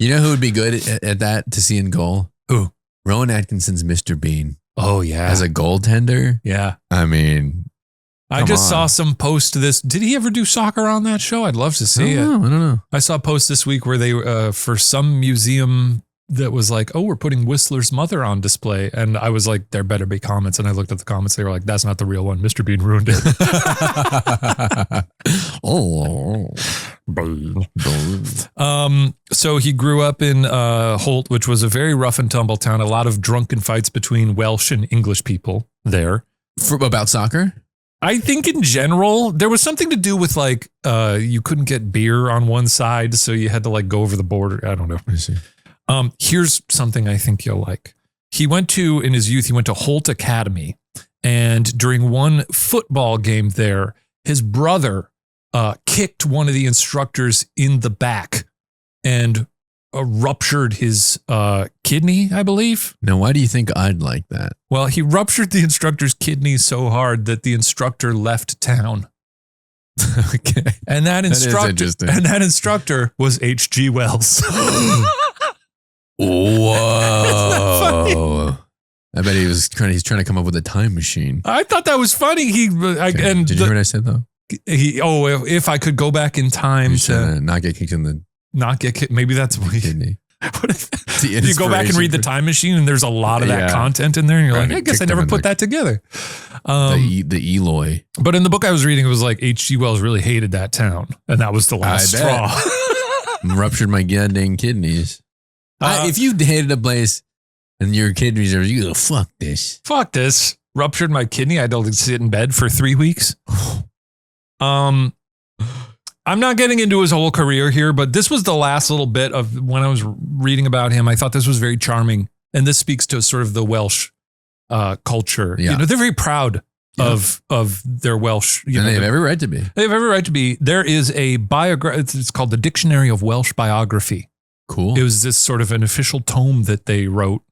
You know who would be good at that to see in goal? Who? Rowan Atkinson's Mr. Bean. Oh yeah. As a goaltender. Yeah. I mean, I just saw some post to this. Did he ever do soccer on that show? I'd love to see it. I don't know. I saw a post this week where they, for some museum that was like, oh, we're putting Whistler's mother on display. And I was like, there better be comments. And I looked at the comments. They were like, that's not the real one. Mr. Bean ruined it. So he grew up in Holt, which was a very rough and tumble town. A lot of drunken fights between Welsh and English people there. About soccer? I think in general, there was something to do with like, you couldn't get beer on one side. So you had to like go over the border. I don't know. I see. Here's something I think you'll like. In his youth, he went to Holt Academy. And during one football game there, his brother kicked one of the instructors in the back and ruptured his kidney, I believe. Now, why do you think I'd like that? Well, he ruptured the instructor's kidney so hard that the instructor left town. Okay. And that instructor was H.G. Wells. Whoa! I bet he's trying to come up with a time machine. I thought that was funny. Did you hear what I said though? If I could go back in time to not get kicked in the maybe that's what kidney. What if you go back and read the time machine and there's a lot of that content in there and you're like, I guess I never put that together. The Eloy. But in the book I was reading, it was like H.G. Wells really hated that town, and that was the last straw. Ruptured my goddamn kidneys. If you hated a place and your kidneys are, you go, fuck this. Fuck this. Ruptured my kidney. I had to sit in bed for 3 weeks. I'm not getting into his whole career here, but this was the last little bit of when I was reading about him. I thought this was very charming. And this speaks to sort of the Welsh culture. Yeah. They're very proud of their Welsh. And they have every right to be. They have every right to be. There is a it's called the Dictionary of Welsh Biography. Cool. It was this sort of an official tome that they wrote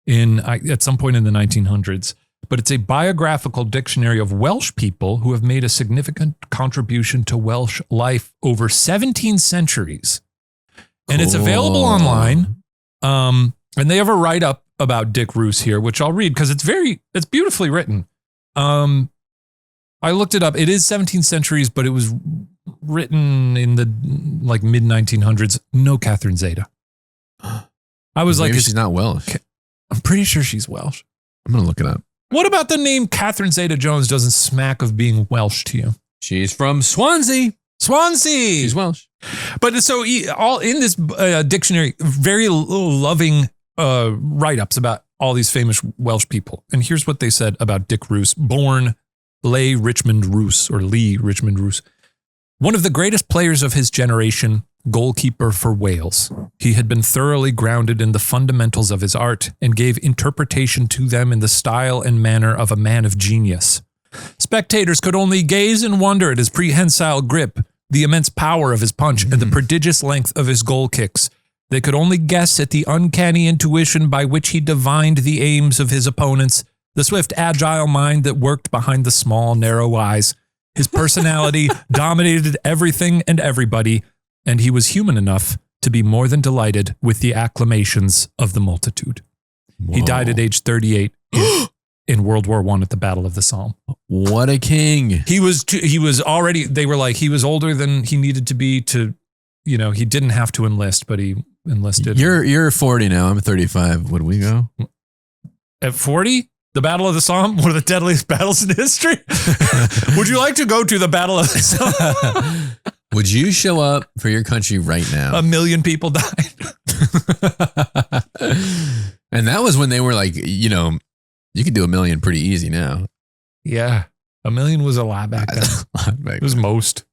at some point in the 1900s. But it's a biographical dictionary of Welsh people who have made a significant contribution to Welsh life over 17 centuries. And it's available online. And they have a write-up about Dick Roose here, which I'll read because it's beautifully written. I looked it up. It is 17 centuries, but it was written in the like mid 1900s. No Catherine Zeta. I was Maybe she's not Welsh. I'm pretty sure she's Welsh. I'm going to look it up. What about the name Catherine Zeta-Jones doesn't smack of being Welsh to you? She's from Swansea. Swansea. She's Welsh. But so all in this dictionary, very loving write-ups about all these famous Welsh people. And here's what they said about Dick Roose, born Lee Richmond Roose. One of the greatest players of his generation, goalkeeper for Wales. He had been thoroughly grounded in the fundamentals of his art and gave interpretation to them in the style and manner of a man of genius. Spectators could only gaze and wonder at his prehensile grip, the immense power of his punch, and the prodigious length of his goal kicks. They could only guess at the uncanny intuition by which he divined the aims of his opponents, the swift, agile mind that worked behind the small, narrow eyes. His personality dominated everything and everybody, and he was human enough to be more than delighted with the acclamations of the multitude. Whoa. He died at age 38 in World War I at the Battle of the Somme. What a king. He was already, they were like, he was older than he needed to be to, he didn't have to enlist, but he enlisted. You're 40 now. I'm 35. Would we go? At 40? The Battle of the Somme, one of the deadliest battles in history. Would you like to go to the Battle of the Somme? Would you show up for your country right now? 1 million people died. And that was when they were like, you could do 1 million pretty easy now. Yeah. 1 million was a lot back then. It was most.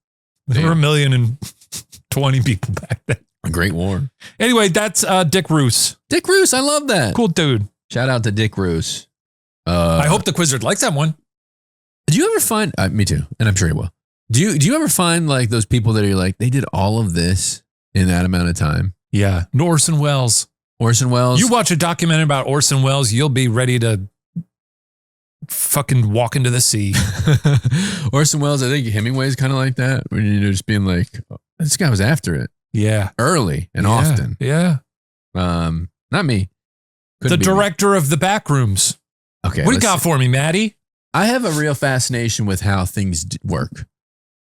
There were 1,020,000 people back then. A great war. Anyway, that's Dick Roose. Dick Roose, I love that. Cool dude. Shout out to Dick Roose. I hope the Quizard likes that one. Did you ever find, me too, and I'm sure he will. Do you ever find like those people that are like, they did all of this in that amount of time? Yeah. Orson Welles. Orson Welles. You watch a documentary about Orson Welles, you'll be ready to fucking walk into the sea. Orson Welles, I think Hemingway's kind of like that. When you're just being like, oh, this guy was after it. Yeah. Early and often. Yeah. Not me. The director of The Backrooms. Okay. What do you got for me, Maddie? I have a real fascination with how things work.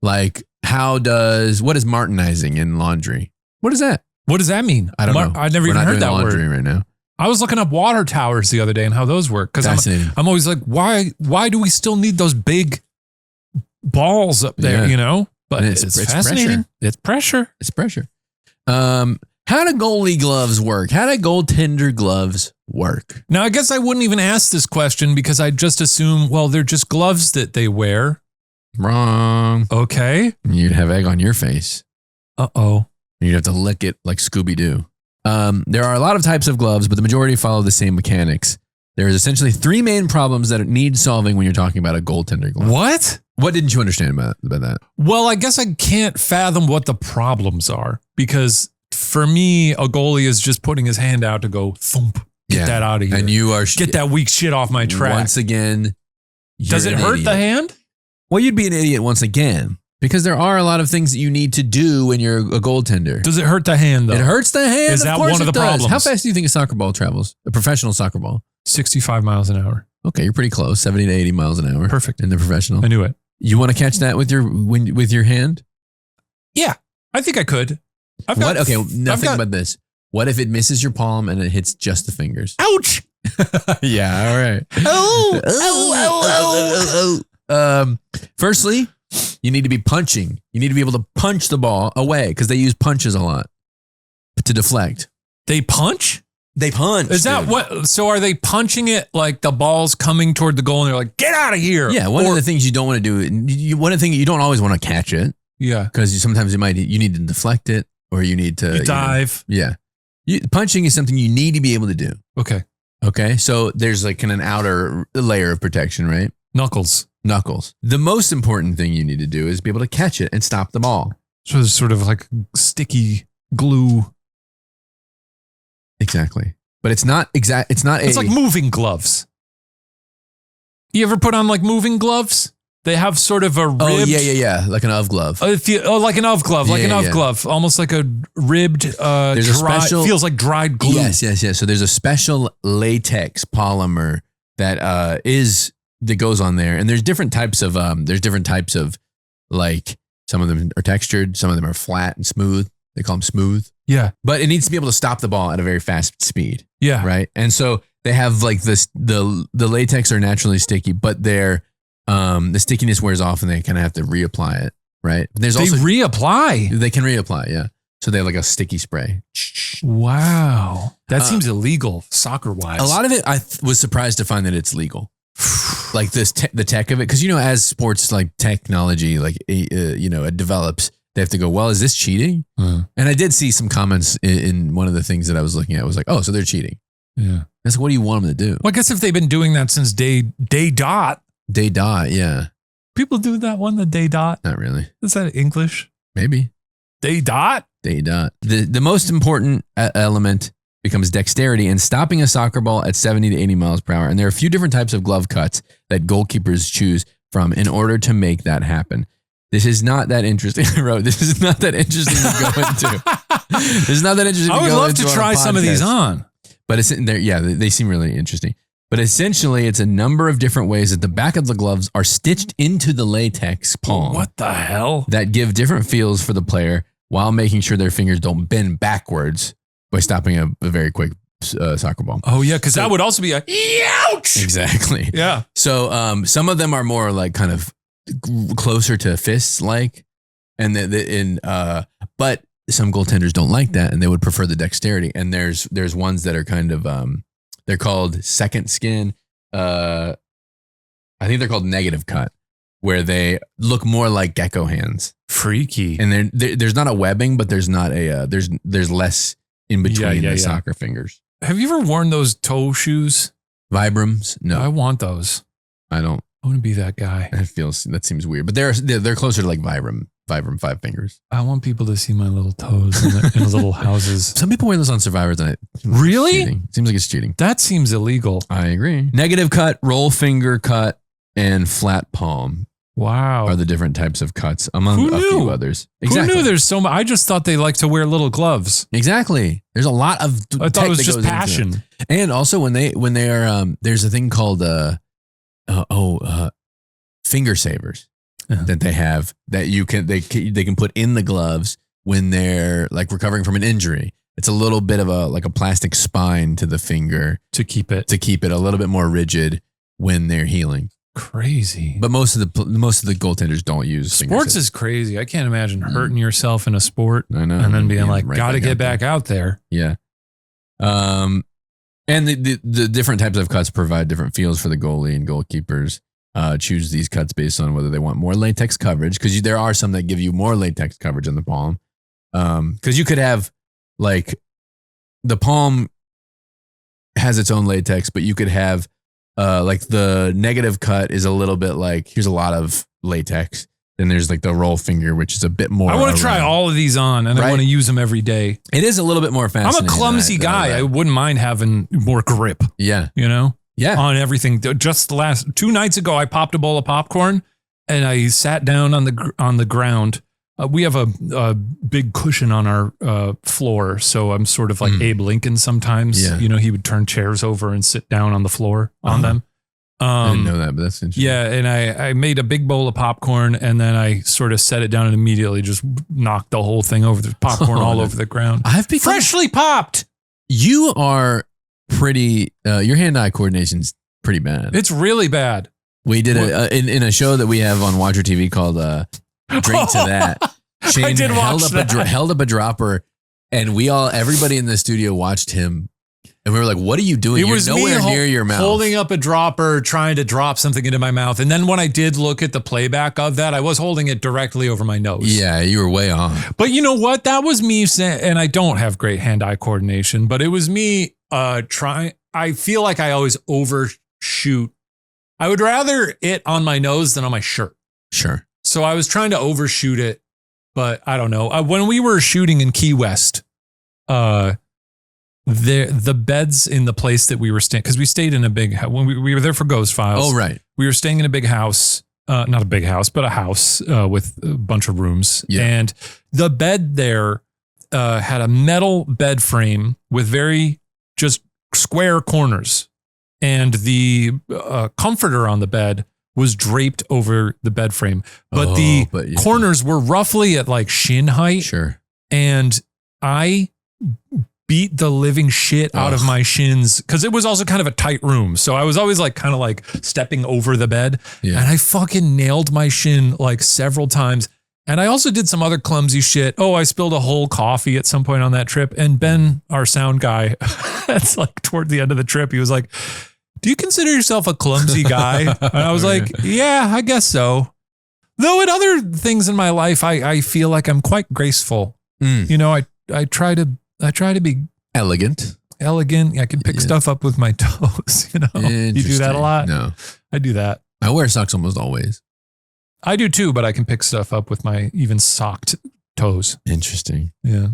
Like, what is martinizing in laundry? What is that? What does that mean? I don't know. I've never even heard that word right now. I was looking up water towers the other day and how those work. Because I'm always like, why do we still need those big balls up there, But it's fascinating. It's pressure. It's pressure. How do goalie gloves work? How do goaltender gloves work? Now, I guess I wouldn't even ask this question because I'd just assume, well, they're just gloves that they wear. Wrong. Okay. You'd have egg on your face. Uh-oh. You'd have to lick it like Scooby-Doo. There are a lot of types of gloves, but the majority follow the same mechanics. There's essentially 3 main problems that need solving when you're talking about a goaltender glove. What? What didn't you understand about that? Well, I guess I can't fathom what the problems are because for me, a goalie is just putting his hand out to go thump. Get that out of here. And you are... Get that weak shit off my track. Once again, does it hurt the hand? Well, you'd be an idiot once again. Because there are a lot of things that you need to do when you're a goaltender. Does it hurt the hand, though? It hurts the hand. Is that one of the problems? How fast do you think a soccer ball travels? A professional soccer ball? 65 miles an hour. Okay, you're pretty close. 70 to 80 miles an hour. Perfect. In the professional. I knew it. You want to catch that with your hand? Yeah, I think I could. Nothing but this. What if it misses your palm and it hits just the fingers? Ouch! Yeah, all right. Firstly, you need to be punching. You need to be able to punch the ball away because they use punches a lot to deflect. They punch? They punch. Is that what? So are they punching it like the ball's coming toward the goal and they're like, get out of here? Yeah. One of the things you don't want to do, one of the things you don't always want to catch it. Yeah. Because sometimes you need to deflect it or you need to dive. Punching is something you need to be able to do. Okay. So there's like an outer layer of protection, right? Knuckles. The most important thing you need to do is be able to catch it and stop the ball. So there's sort of like sticky glue. Exactly. But it's not It's like moving gloves. You ever put on like moving gloves? They have sort of a ribbed. Oh, yeah. Like an UV glove. Like an UV glove. Like an UV glove. Almost like a ribbed, there's a special, feels like dried glue. Yes. So there's a special latex polymer that goes on there. And there's different types of, like, some of them are textured. Some of them are flat and smooth. They call them smooth. Yeah. But it needs to be able to stop the ball at a very fast speed. Yeah. Right. And so they have like this, the latex are naturally sticky, but the stickiness wears off and they kind of have to reapply it. right? There's they also reapply. They can reapply, yeah. So they have like a sticky spray. Wow. That seems illegal soccer-wise. A lot of it, I was surprised to find that it's legal. Like the tech of it. Because, as sports like technology, like, it develops, they have to go, well, is this cheating? And I did see some comments in one of the things that I was looking at. I was like, oh, so they're cheating. Yeah. That's what do you want them to do? Well, I guess if they've been doing that since day dot. Day dot, yeah. People do that one, the day dot. Not really. Is that English? Maybe. Day dot? Day dot. The most important element becomes dexterity and stopping a soccer ball at 70 to 80 miles per hour. And there are a few different types of glove cuts that goalkeepers choose from in order to make that happen. This is not that interesting. I wrote, this is not that interesting to go into. This is not that interesting to go into. I would love to try some of these on. But it's in there. Yeah, they seem really interesting. But essentially, it's a number of different ways that the back of the gloves are stitched into the latex palm. What the hell? That give different feels for the player while making sure their fingers don't bend backwards by stopping a very quick soccer ball. Oh, yeah, because that would also be a ouch. Exactly. Yeah. So some of them are more like kind of closer to fists like, but some goaltenders don't like that and they would prefer the dexterity. And there's ones that are kind of they're called second skin. I think they're called negative cut, where they look more like gecko hands. Freaky. And there's not a webbing, but there's not a there's less in between the soccer fingers. Have you ever worn those toe shoes? Vibrams? No, I want those. I don't. I want to be that guy. That seems weird, but they're closer to like Vibram 5 fingers. I want people to see my little toes in little houses. Some people wear those on Survivor tonight. Really? Seems like it's cheating. That seems illegal. I agree. Negative cut, roll finger cut, and flat palm. Wow. Are the different types of cuts among a few others. Exactly. Who knew there's so much? I just thought they like to wear little gloves. Exactly. There's a lot of I thought it was just passion. And also when they are there's a thing called finger savers that they have that they can put in the gloves when they're like recovering from an injury. It's a little bit of a plastic spine to the finger to keep it a little bit more rigid when they're healing. Crazy. But most of the goaltenders don't use sports is crazy. I can't imagine hurting yourself in a sport. I know. And then being like, gotta get back out there. Yeah. And the different types of cuts provide different feels for the goalie, and goalkeepers choose these cuts based on whether they want more latex coverage, because there are some that give you more latex coverage in the palm. Because you could have like the palm has its own latex, but you could have like the negative cut is a little bit like, here's a lot of latex. Then there's like the roll finger, which is a bit more. I want to try all of these on, and I want to use them every day. It is a little bit more fascinating. I'm a clumsy guy. I wouldn't mind having more grip. Yeah. Yeah. On everything. Just the last 2 nights ago, I popped a bowl of popcorn and I sat down on the ground. We have a big cushion on our floor, so I'm sort of like Abe Lincoln sometimes. Yeah. He would turn chairs over and sit down on the floor on them. I didn't know that, but that's interesting. Yeah, and I made a big bowl of popcorn, and then I sort of set it down and immediately just knocked the whole thing over. The popcorn all over the ground. I've become freshly popped. You are pretty. Your hand-eye coordination's pretty bad. It's really bad. We did in a show that we have on Watcher TV called Drink to That. Shane held up a dropper, and everybody in the studio watched him, and we were like, "What are you doing? You're nowhere near your mouth." Holding up a dropper, trying to drop something into my mouth, and then when I did look at the playback of that, I was holding it directly over my nose. Yeah, you were way off. But you know what? That was me saying, and I don't have great hand-eye coordination, but it was me trying. I feel like I always overshoot. I would rather it on my nose than on my shirt. Sure. So I was trying to overshoot it, but I don't know. When we were shooting in Key West, the beds in the place that we were staying, because we stayed in a big house. When we were there for Ghost Files. Oh, right. We were staying in a big house, not a big house, but a house with a bunch of rooms. Yeah. And the bed there had a metal bed frame with very just square corners. And the comforter on the bed was draped over the bed frame, but corners were roughly at like shin height. Sure. And I beat the living shit out of my shins, because it was also kind of a tight room. So I was always like kind of like stepping over the bed, and I fucking nailed my shin like several times. And I also did some other clumsy shit. Oh, I spilled a whole coffee at some point on that trip. And Ben, our sound guy, that's like toward the end of the trip, he was like, do you consider yourself a clumsy guy? And I was like, yeah, I guess so. Though in other things in my life, I feel like I'm quite graceful. You know, I try to be elegant. I can pick stuff up with my toes. You know, you do that a lot. No, I do that. I wear socks almost always. I do too, but I can pick stuff up with my even socked toes. Interesting. Yeah.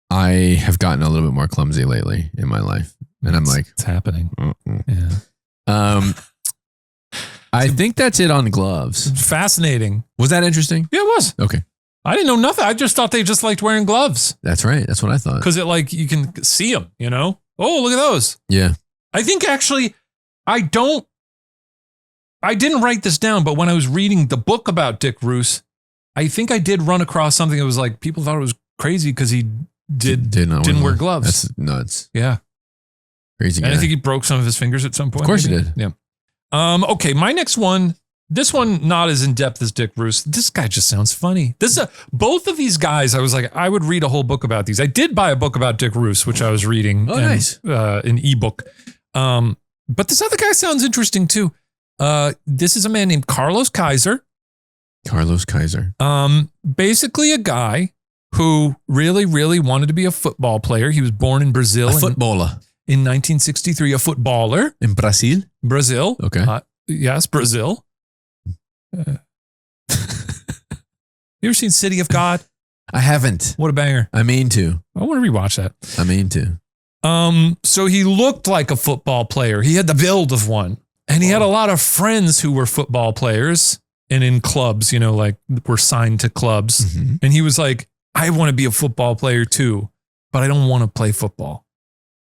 I have gotten a little bit more clumsy lately in my life. And I'm like, it's happening. Yeah. I think that's it on gloves. Fascinating. Was that interesting? Yeah, it was. Okay. I didn't know nothing. I just thought they just liked wearing gloves. That's right. That's what I thought. Because you can see them, you know? Oh, look at those. Yeah. I think actually, I didn't write this down, but when I was reading the book about Dick Roose, I think I did run across something that was like, people thought it was crazy because he didn't wear gloves. That's nuts. Yeah. Crazy guy. And I think he broke some of his fingers at some point. Of course he did. Yeah. Okay, my next one, this one not as in-depth as Dick Roose. This guy just sounds funny. Both of these guys, I was like, I would read a whole book about these. I did buy a book about Dick Roose, which I was reading. Oh, nice. An ebook. But this other guy sounds interesting too. This is a man named Carlos Kaiser. Carlos Kaiser. Basically a guy who really, really wanted to be a football player. He was born in Brazil. A footballer. In 1963, a footballer. In Brazil? Brazil. Okay. Yes, Brazil. You ever seen City of God? I haven't. What a banger. I mean to. I want to rewatch that. I mean to. So he looked like a football player. He had the build of one. And he had a lot of friends who were football players and in clubs, you know, like were signed to clubs. Mm-hmm. And he was like, I want to be a football player too, but I don't want to play football.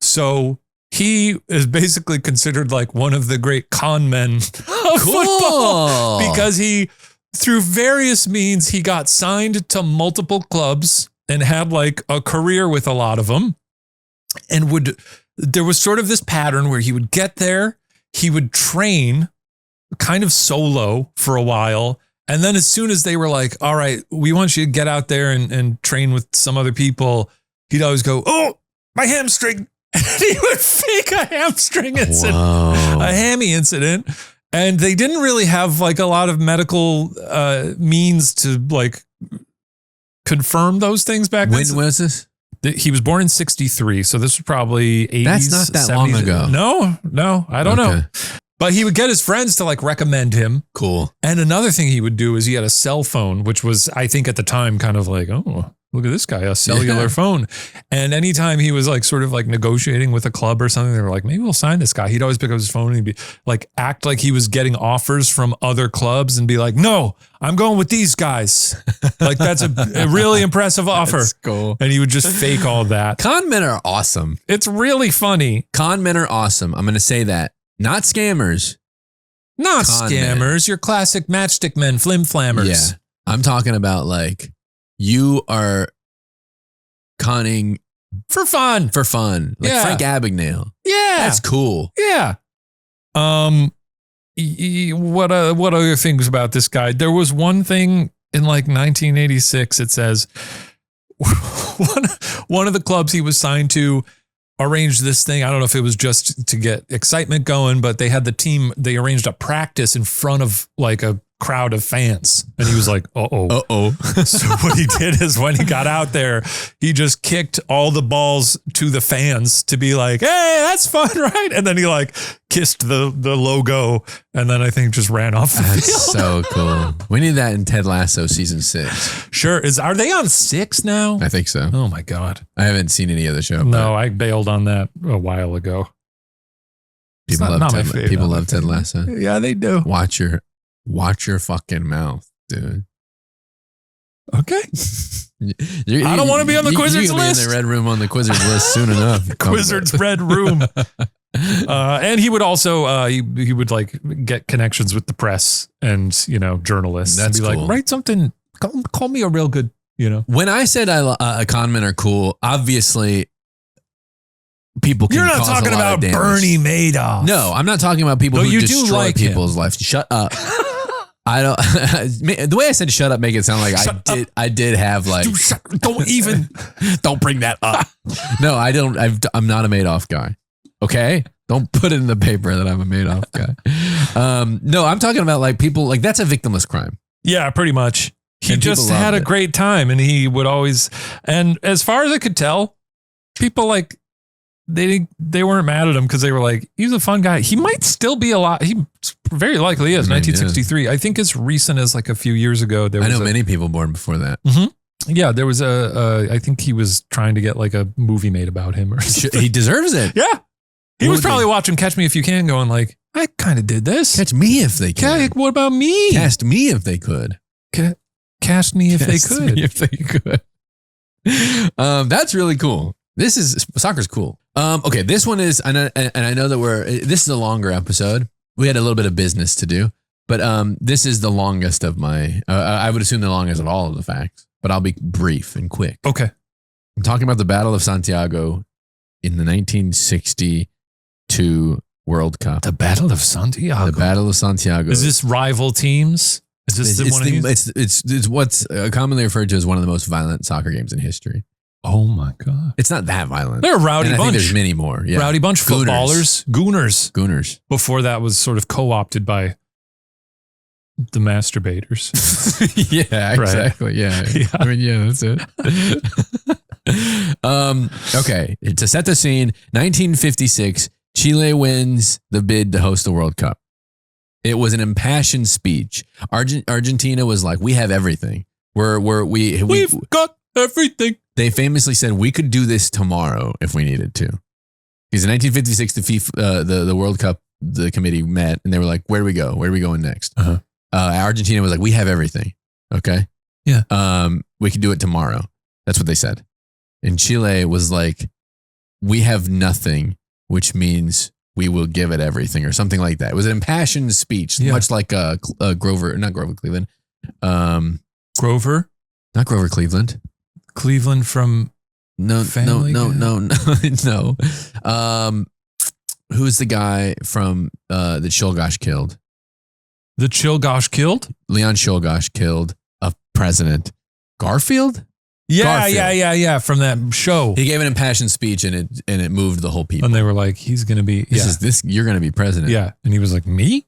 So he is basically considered like one of the great con men of football because he, through various means, he got signed to multiple clubs and had like a career with a lot of them. And there was sort of this pattern where he would get there, he would train kind of solo for a while. And then as soon as they were like, all right, we want you to get out there and train with some other people, he'd always go, oh, my hamstring. And he would fake a hamstring incident, a hammy incident. And they didn't really have like a lot of medical means to like confirm those things back then. When was this? He was born in 63. So this was probably 80s. That's not that 70s. long ago. No, I don't know. But he would get his friends to like recommend him. Cool. And another thing he would do is he had a cell phone, which was, I think at the time kind of like, oh, look at this guy, a cellular phone. And anytime he was like sort of like negotiating with a club or something, they were like, maybe we'll sign this guy. He'd always pick up his phone and he'd be like, act like he was getting offers from other clubs and be like, no, I'm going with these guys. Like that's a really impressive offer. That's cool. And he would just fake all that. Con men are awesome. It's really funny. Con men are awesome. I'm going to say that. Not scammers. Not scammers. Men. Your classic matchstick men, flim flammers. Yeah. I'm talking about like, you are conning for fun. Like Frank Abagnale. Yeah. That's cool. Yeah. What other things about this guy? There was one thing in like 1986, it says one of the clubs he was signed to arranged this thing. I don't know if it was just to get excitement going, but they had the team, they arranged a practice in front of like a crowd of fans. And he was like, uh-oh. So what he did is when he got out there, he just kicked all the balls to the fans to be like, hey, that's fun, right? And then he like kissed the logo and then I think just ran off the field. That's so cool. We need that in Ted Lasso season 6. Sure. Are they on 6 now? I think so. Oh my God. I haven't seen any other show. No, I bailed on that a while ago. People love Ted Lasso. Yeah, they do. Watch your fucking mouth, dude. Okay. I don't want to be on the Quizard's list. Be in the red room on the Quizard's list soon enough. Quizard's red room. And he would also he would like get connections with the press and journalists. That's and be cool. Like, write something. Call me a real good. When I said con men are cool, obviously. People can You're not cause talking a lot about of damage. Bernie Madoff. No, I'm not talking about people who destroy people's lives. Shut up. I don't. The way I said "shut up" make it sound like I did have like. Don't bring that up. No, I don't. I'm not a Madoff guy. Okay, don't put it in the paper that I'm a Madoff guy. No, I'm talking about like people like that's a victimless crime. Yeah, pretty much. He And just people had a loved it. great time, and he would always. And as far as I could tell, people like they weren't mad at him because they were like, he's a fun guy. He might still be alive. He very likely is. 1963. I think as recent as like a few years ago. I know many people born before that. Mm-hmm. Yeah, there was I think he was trying to get like a movie made about him or something. He deserves it. Yeah. He was probably watching Catch Me If You Can going like, I kind of did this. Catch me if they can. Okay, what about me? Cast me if they could. Cast me if Cast they could. me if they could. That's really cool. Soccer's cool. Okay, this one is, and I know that this is a longer episode. We had a little bit of business to do, but this is the longest of my, I would assume the longest of all of the facts, but I'll be brief and quick. Okay. I'm talking about the Battle of Santiago in the 1962 World Cup. The Battle of Santiago. The Battle of Santiago. Is this rival teams? Is this the one of these? It's what's commonly referred to as one of the most violent soccer games in history. Oh my God. It's not that violent. They're a rowdy and bunch. I think there's many more. Yeah. Rowdy bunch, footballers, gooners. Before that was sort of co-opted by the masturbators. Yeah, exactly. Yeah. I mean, yeah, that's it. Okay. To set the scene, 1956, Chile wins the bid to host the World Cup. It was an impassioned speech. Argentina was like, we have everything. We've got everything. They famously said we could do this tomorrow if we needed to. Because in 1956, the FIFA, the World Cup, the committee met and they were like, where do we go? Where are we going next? Uh-huh. Argentina was like, we have everything. Okay. Yeah. We could do it tomorrow. That's what they said. And Chile was like, we have nothing, which means we will give it everything or something like that. It was an impassioned speech, much like not Grover Cleveland. Grover? Not Grover Cleveland. Cleveland from No. Who's the guy from that Czolgosz killed? The Czolgosz killed? Leon Czolgosz killed a president. Garfield? Yeah, Garfield. yeah. From that show. He gave an impassioned speech and it moved the whole people. And they were like, he's going to be, you're going to be president. Yeah. And he was like, me?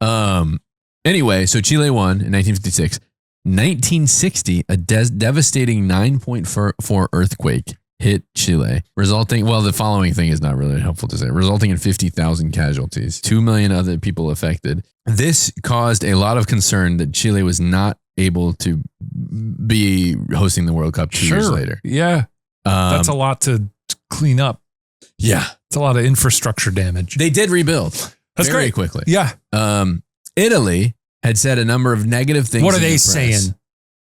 Anyway, so Chile won in 1956. 1960, a devastating 9.4 earthquake hit Chile, the following thing is not really helpful to say, resulting in 50,000 casualties, 2 million other people affected. This caused a lot of concern that Chile was not able to be hosting the World Cup 2 years later. Yeah. That's a lot to clean up. Yeah. It's a lot of infrastructure damage. They did rebuild. That's very great. quickly. Yeah. Italy had said a number of negative things. What are they saying?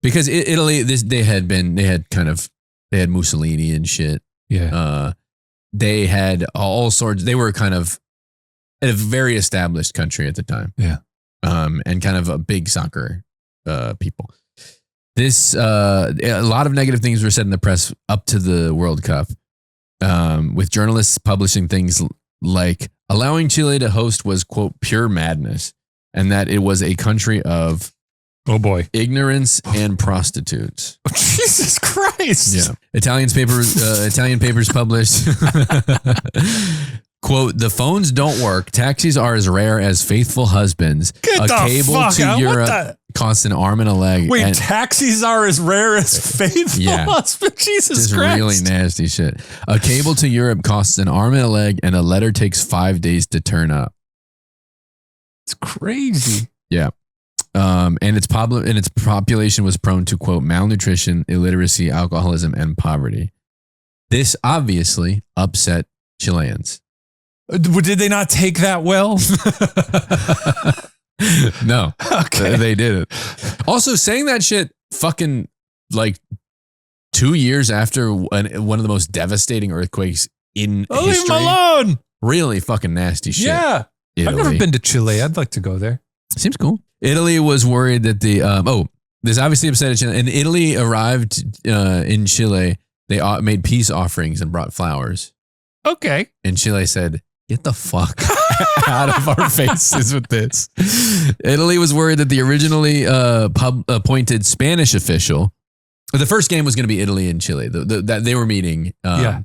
Because Italy, they had Mussolini and shit. Yeah. They had all sorts. They were kind of a very established country at the time. Yeah. And kind of a big soccer people. A lot of negative things were said in the press up to the World Cup, with journalists publishing things like allowing Chile to host was, quote, pure madness, and that it was a country of ignorance and prostitutes. Oh, Jesus Christ. Yeah. Italian papers published, quote, the phones don't work. Taxis are as rare as faithful husbands. A cable to Europe costs an arm and a leg. Wait, taxis are as rare as faithful husbands? Jesus Christ. Really nasty shit. A cable to Europe costs an arm and a leg, and a letter takes 5 days to turn up. It's crazy. Yeah. And its population was prone to, quote, malnutrition, illiteracy, alcoholism, and poverty. This obviously upset Chileans. Did they not take that well? No. Okay. They didn't. Also, saying that shit fucking like 2 years after one of the most devastating earthquakes in history. Leave them alone. Really fucking nasty shit. Yeah. Italy. I've never been to Chile. I'd like to go there. Seems cool. Italy was worried that this obviously upset Chile. And Italy arrived in Chile. They made peace offerings and brought flowers. Okay. And Chile said, get the fuck out of our faces with this. Italy was worried that the originally appointed Spanish official, the first game was going to be Italy and Chile. That they were meeting. Yeah.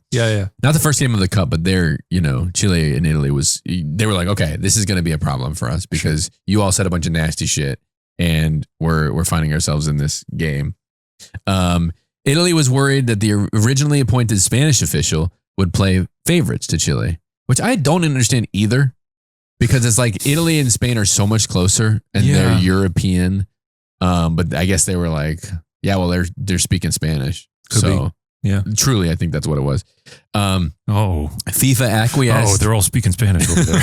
Not the first game of the cup, but Chile and Italy they were like, okay, this is going to be a problem for us because you all said a bunch of nasty shit and we're finding ourselves in this game. Italy was worried that the originally appointed Spanish official would play favorites to Chile, which I don't understand either because it's like Italy and Spain are so much closer and they're European. But I guess they were like, yeah, well, they're speaking Spanish. Could be. Truly, I think that's what it was. FIFA acquiesced. Oh, they're all speaking Spanish over there.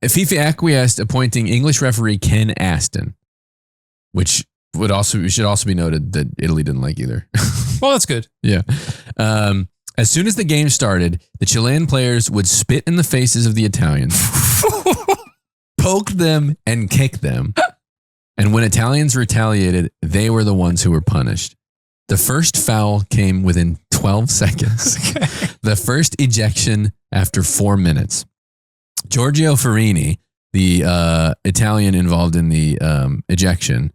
FIFA acquiesced appointing English referee Ken Aston, which should also be noted that Italy didn't like either. Well, that's good. Yeah. As soon as the game started, the Chilean players would spit in the faces of the Italians, poke them, and kick them. And when Italians retaliated, they were the ones who were punished. The first foul came within 12 seconds. The first ejection after 4 minutes. Giorgio Farini, the Italian involved in the ejection,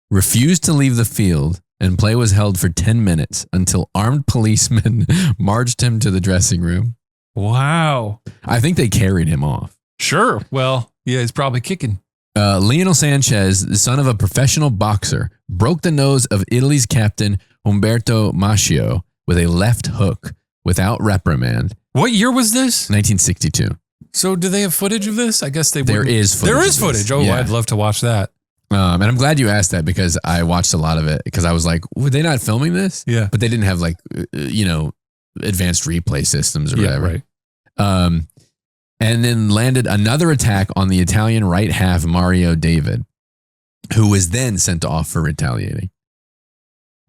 refused to leave the field, and play was held for 10 minutes until armed policemen marched him to the dressing room. Wow. I think they carried him off. Sure. Well, yeah, he's probably kicking. Lionel Sanchez, the son of a professional boxer, broke the nose of Italy's captain Umberto Mascio with a left hook without reprimand. What year was this? 1962. So do they have footage of this? I guess there is footage. There is footage. Oh, yeah. I'd love to watch that. And I'm glad you asked that because I watched a lot of it because I was like, were they not filming this? Yeah. But they didn't have advanced replay systems or whatever. Right. And then landed another attack on the Italian right half, Mario David, who was then sent off for retaliating.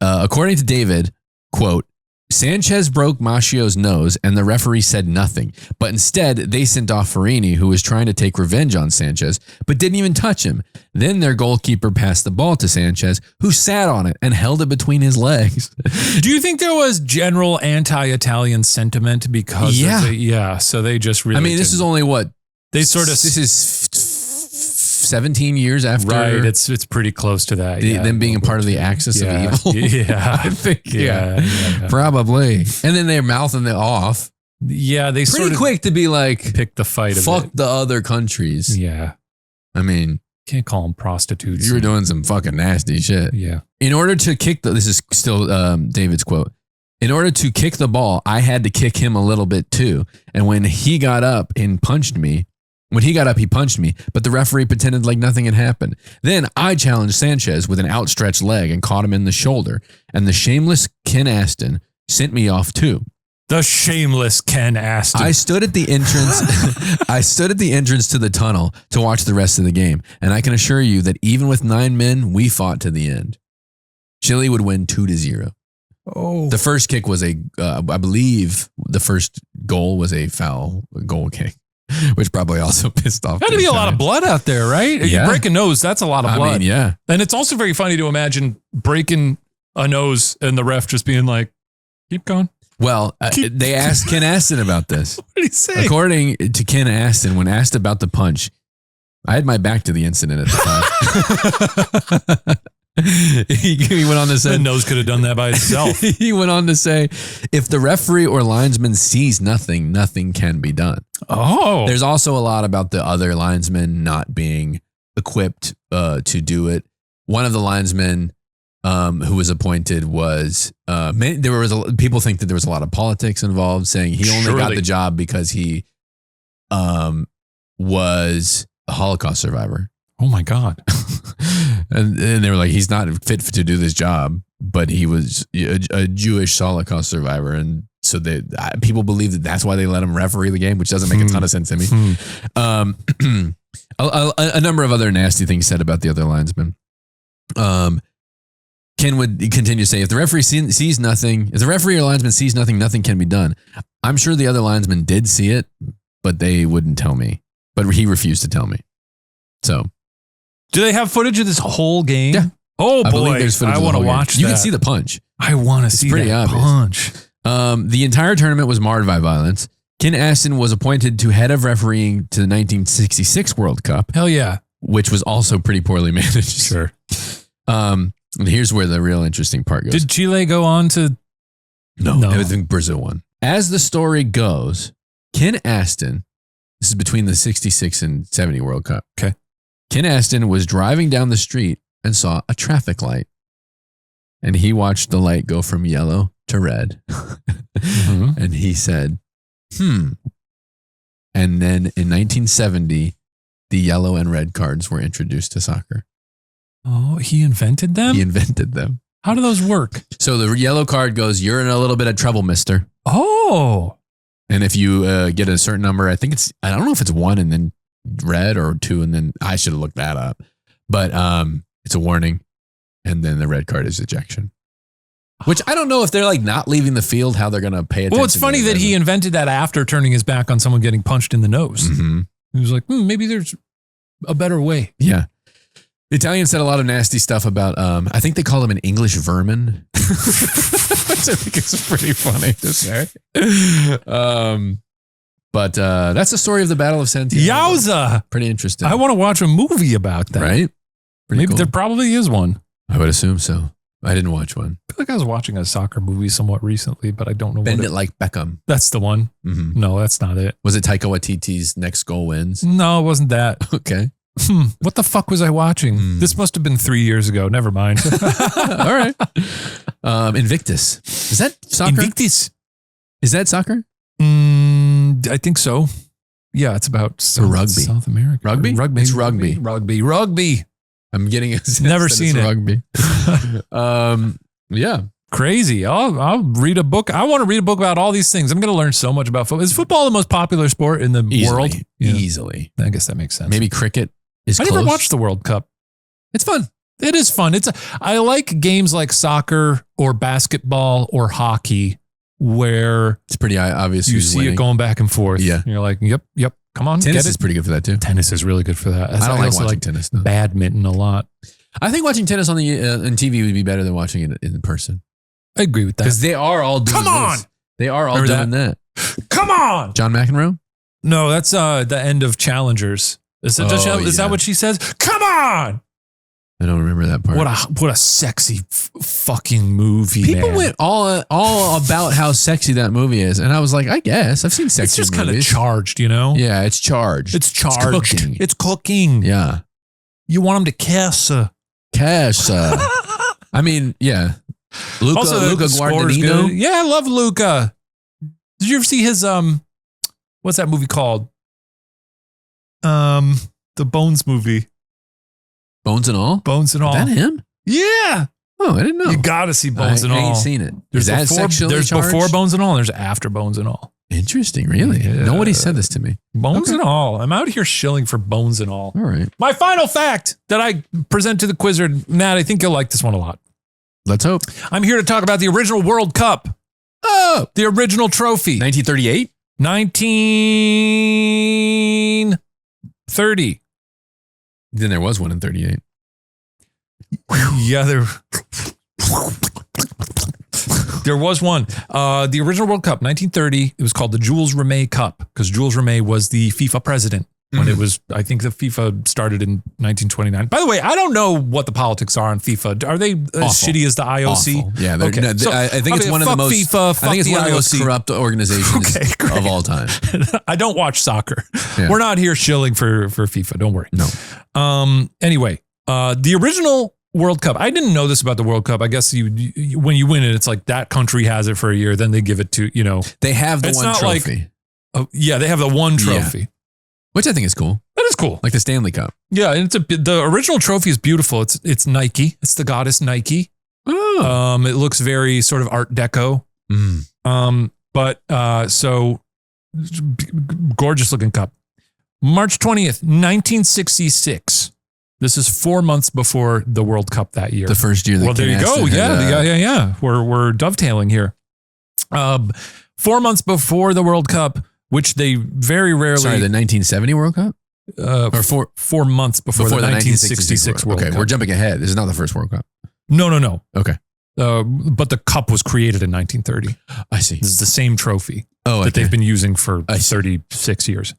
According to David, quote, Sanchez broke Mascio's nose and the referee said nothing, but instead they sent off Farini, who was trying to take revenge on Sanchez, but didn't even touch him. Then their goalkeeper passed the ball to Sanchez, who sat on it and held it between his legs. Do you think there was general anti-Italian sentiment because so they just really this is only what? This is 17 years after. Right, it's pretty close to that. Them being a part of the axis of evil. Yeah. I think, probably. And then they're mouthing it off. Yeah, they pretty quick to be like, pick the fight. Fuck the other countries. Yeah. I mean, can't call them prostitutes. You were doing some fucking nasty shit. Yeah. In order to kick this is still David's quote. In order to kick the ball, I had to kick him a little bit too. And when he got up, he punched me, but the referee pretended like nothing had happened. Then I challenged Sanchez with an outstretched leg and caught him in the shoulder. And the shameless Ken Aston sent me off too. The shameless Ken Aston. I stood at the entrance. To the tunnel to watch the rest of the game. And I can assure you that even with 9 men, we fought to the end. Chile would win 2-0. Oh. The first kick was I believe the first goal was a foul goal kick. Which probably also pissed off. Had to be a lot of blood out there, right? Yeah. You break a nose, that's a lot of blood. I mean, yeah. And it's also very funny to imagine breaking a nose and the ref just being like, keep going. Well, they asked Ken Aston about this. What did he say? According to Ken Aston, when asked about the punch, I had my back to the incident at the time. He went on to say, the nose could have done that by itself. He went on to say, if the referee or linesman sees nothing, nothing can be done. Oh. There's also a lot about the other linesmen not being equipped to do it. One of the linesmen who was appointed was, people think that there was a lot of politics involved, saying he only got the job because he was a Holocaust survivor. Oh my God. And they were like, he's not fit to do this job, but he was a Jewish Holocaust survivor. And so people believe that that's why they let him referee the game, which doesn't make a ton of sense to me. A number of other nasty things said about the other linesmen. Ken would continue to say, if the referee sees nothing, if the referee or linesman sees nothing, nothing can be done. I'm sure the other linesmen did see it, but they wouldn't tell me. But he refused to tell me. So. Do they have footage of this whole game? Yeah. Oh boy, I want to watch that. You can see the punch. I want to see pretty that obvious. punch. The entire tournament was marred by violence. Ken Aston was appointed to head of refereeing to the 1966 World Cup. Hell yeah. Which was also pretty poorly managed. Sure. And here's where the real interesting part goes. Did Chile go on to? No. I think Brazil won. As the story goes, Ken Aston, this is between the 66 and 70 World Cup. Okay. Ken Aston was driving down the street and saw a traffic light. And he watched the light go from yellow to red. Mm-hmm. And he said, And then in 1970, the yellow and red cards were introduced to soccer. Oh, he invented them? He invented them. How do those work? So the yellow card goes, you're in a little bit of trouble, mister. Oh. And if you get a certain number, I don't know if it's 1 and then red or 2 and then I should have looked that up. But it's a warning. And then the red card is ejection. Which I don't know if they're like not leaving the field, how they're going to pay attention. Well, it's funny that he invented that after turning his back on someone getting punched in the nose. Mm-hmm. He was like, maybe there's a better way. Yeah. The Italians said a lot of nasty stuff about, I think they call him an English vermin. Which I think is pretty funny to say. But that's the story of the Battle of Santiago. Yowza! Pretty interesting. I want to watch a movie about that. Right? Maybe cool. There probably is one. I would assume so. I didn't watch one. I feel like I was watching a soccer movie somewhat recently, but I don't know. Bend It Like Beckham. That's the one. Mm-hmm. No, that's not it. Was it Taika Waititi's next goal wins? No, it wasn't that. Okay. What the fuck was I watching? This must have been 3 years ago. Never mind. All right. Invictus. Is that soccer? Invictus. Is that soccer? I think so. Yeah, it's about rugby. South America. Rugby? Rugby. It's rugby. Rugby. I'm getting a sense Never that seen it's it. Rugby. Yeah. Crazy. I'll read a book. I want to read a book about all these things. I'm going to learn so much about football. Is football the most popular sport in the world? Yeah. Easily. I guess that makes sense. Maybe cricket is I close. never watched the World Cup. It's fun. It is fun. I like games like soccer or basketball or hockey where it's pretty obvious you see it going back and forth. Yeah. And you're like, yep. Come on. Tennis is pretty good for that too. Tennis is really good for that. I don't like watching tennis. No. Badminton a lot. I think watching tennis on the TV would be better than watching it in person. I agree with that. Because they are all doing this. They are all doing that. Come on. John McEnroe? No, that's the end of Challengers. Is that what she says? Come on. I don't remember that part. What a sexy fucking movie. People went all about how sexy that movie is, and I was like, I guess I've seen sexy movies. It's just kind of charged, you know? Yeah, it's charged. It's charged. It's cooking. Yeah. You want them to kiss. I mean, yeah. Luca Guadagnino. Yeah, I love Luca. Did you ever see his what's that movie called? The Bones movie. Bones and All? Bones and All. Is that him? Yeah. Oh, I didn't know. You got to see Bones and All. I ain't seen it. There's before Bones and All, and there's after Bones and All. Interesting, really? Yeah. Nobody said this to me. Bones and All. I'm out here shilling for Bones and All. All right. My final fact that I present to the Quizard, Matt, I think you'll like this one a lot. Let's hope. I'm here to talk about the original World Cup. Oh! The original trophy. 1938? 1930. Then there was one in 38. Yeah, there was one. The original World Cup, 1930. It was called the Jules Rimet Cup because Jules Rimet was the FIFA president when it was. I think the FIFA started in 1929. By the way, I don't know what the politics are on FIFA. Are they as shitty as the IOC? Awful. Yeah, okay. I think it's one of the most. FIFA, I think it's one of the most corrupt organizations of all time. I don't watch soccer. Yeah. We're not here shilling for FIFA. Don't worry. No. Anyway, the original World Cup. I didn't know this about the World Cup. I guess you when you win it, it's like that country has it for a year. Then they give it to, They have the one trophy. They have the one trophy. Yeah. Which I think is cool. That is cool. Like the Stanley Cup. Yeah, and the original trophy is beautiful. It's Nike. It's the goddess Nike. Oh. It looks very sort of Art Deco. So gorgeous looking cup. March 20th, 1966. This is 4 months before the World Cup that year. The first year. Well, there you go. Yeah. We're dovetailing here. 4 months before the World Cup, which they very rarely. Sorry, the 1970 World Cup? Or 4 months before the 1966 World Cup. Okay, we're jumping ahead. This is not the first World Cup. No. Okay. but the cup was created in 1930. I see. This is the same trophy that they've been using for 36 years.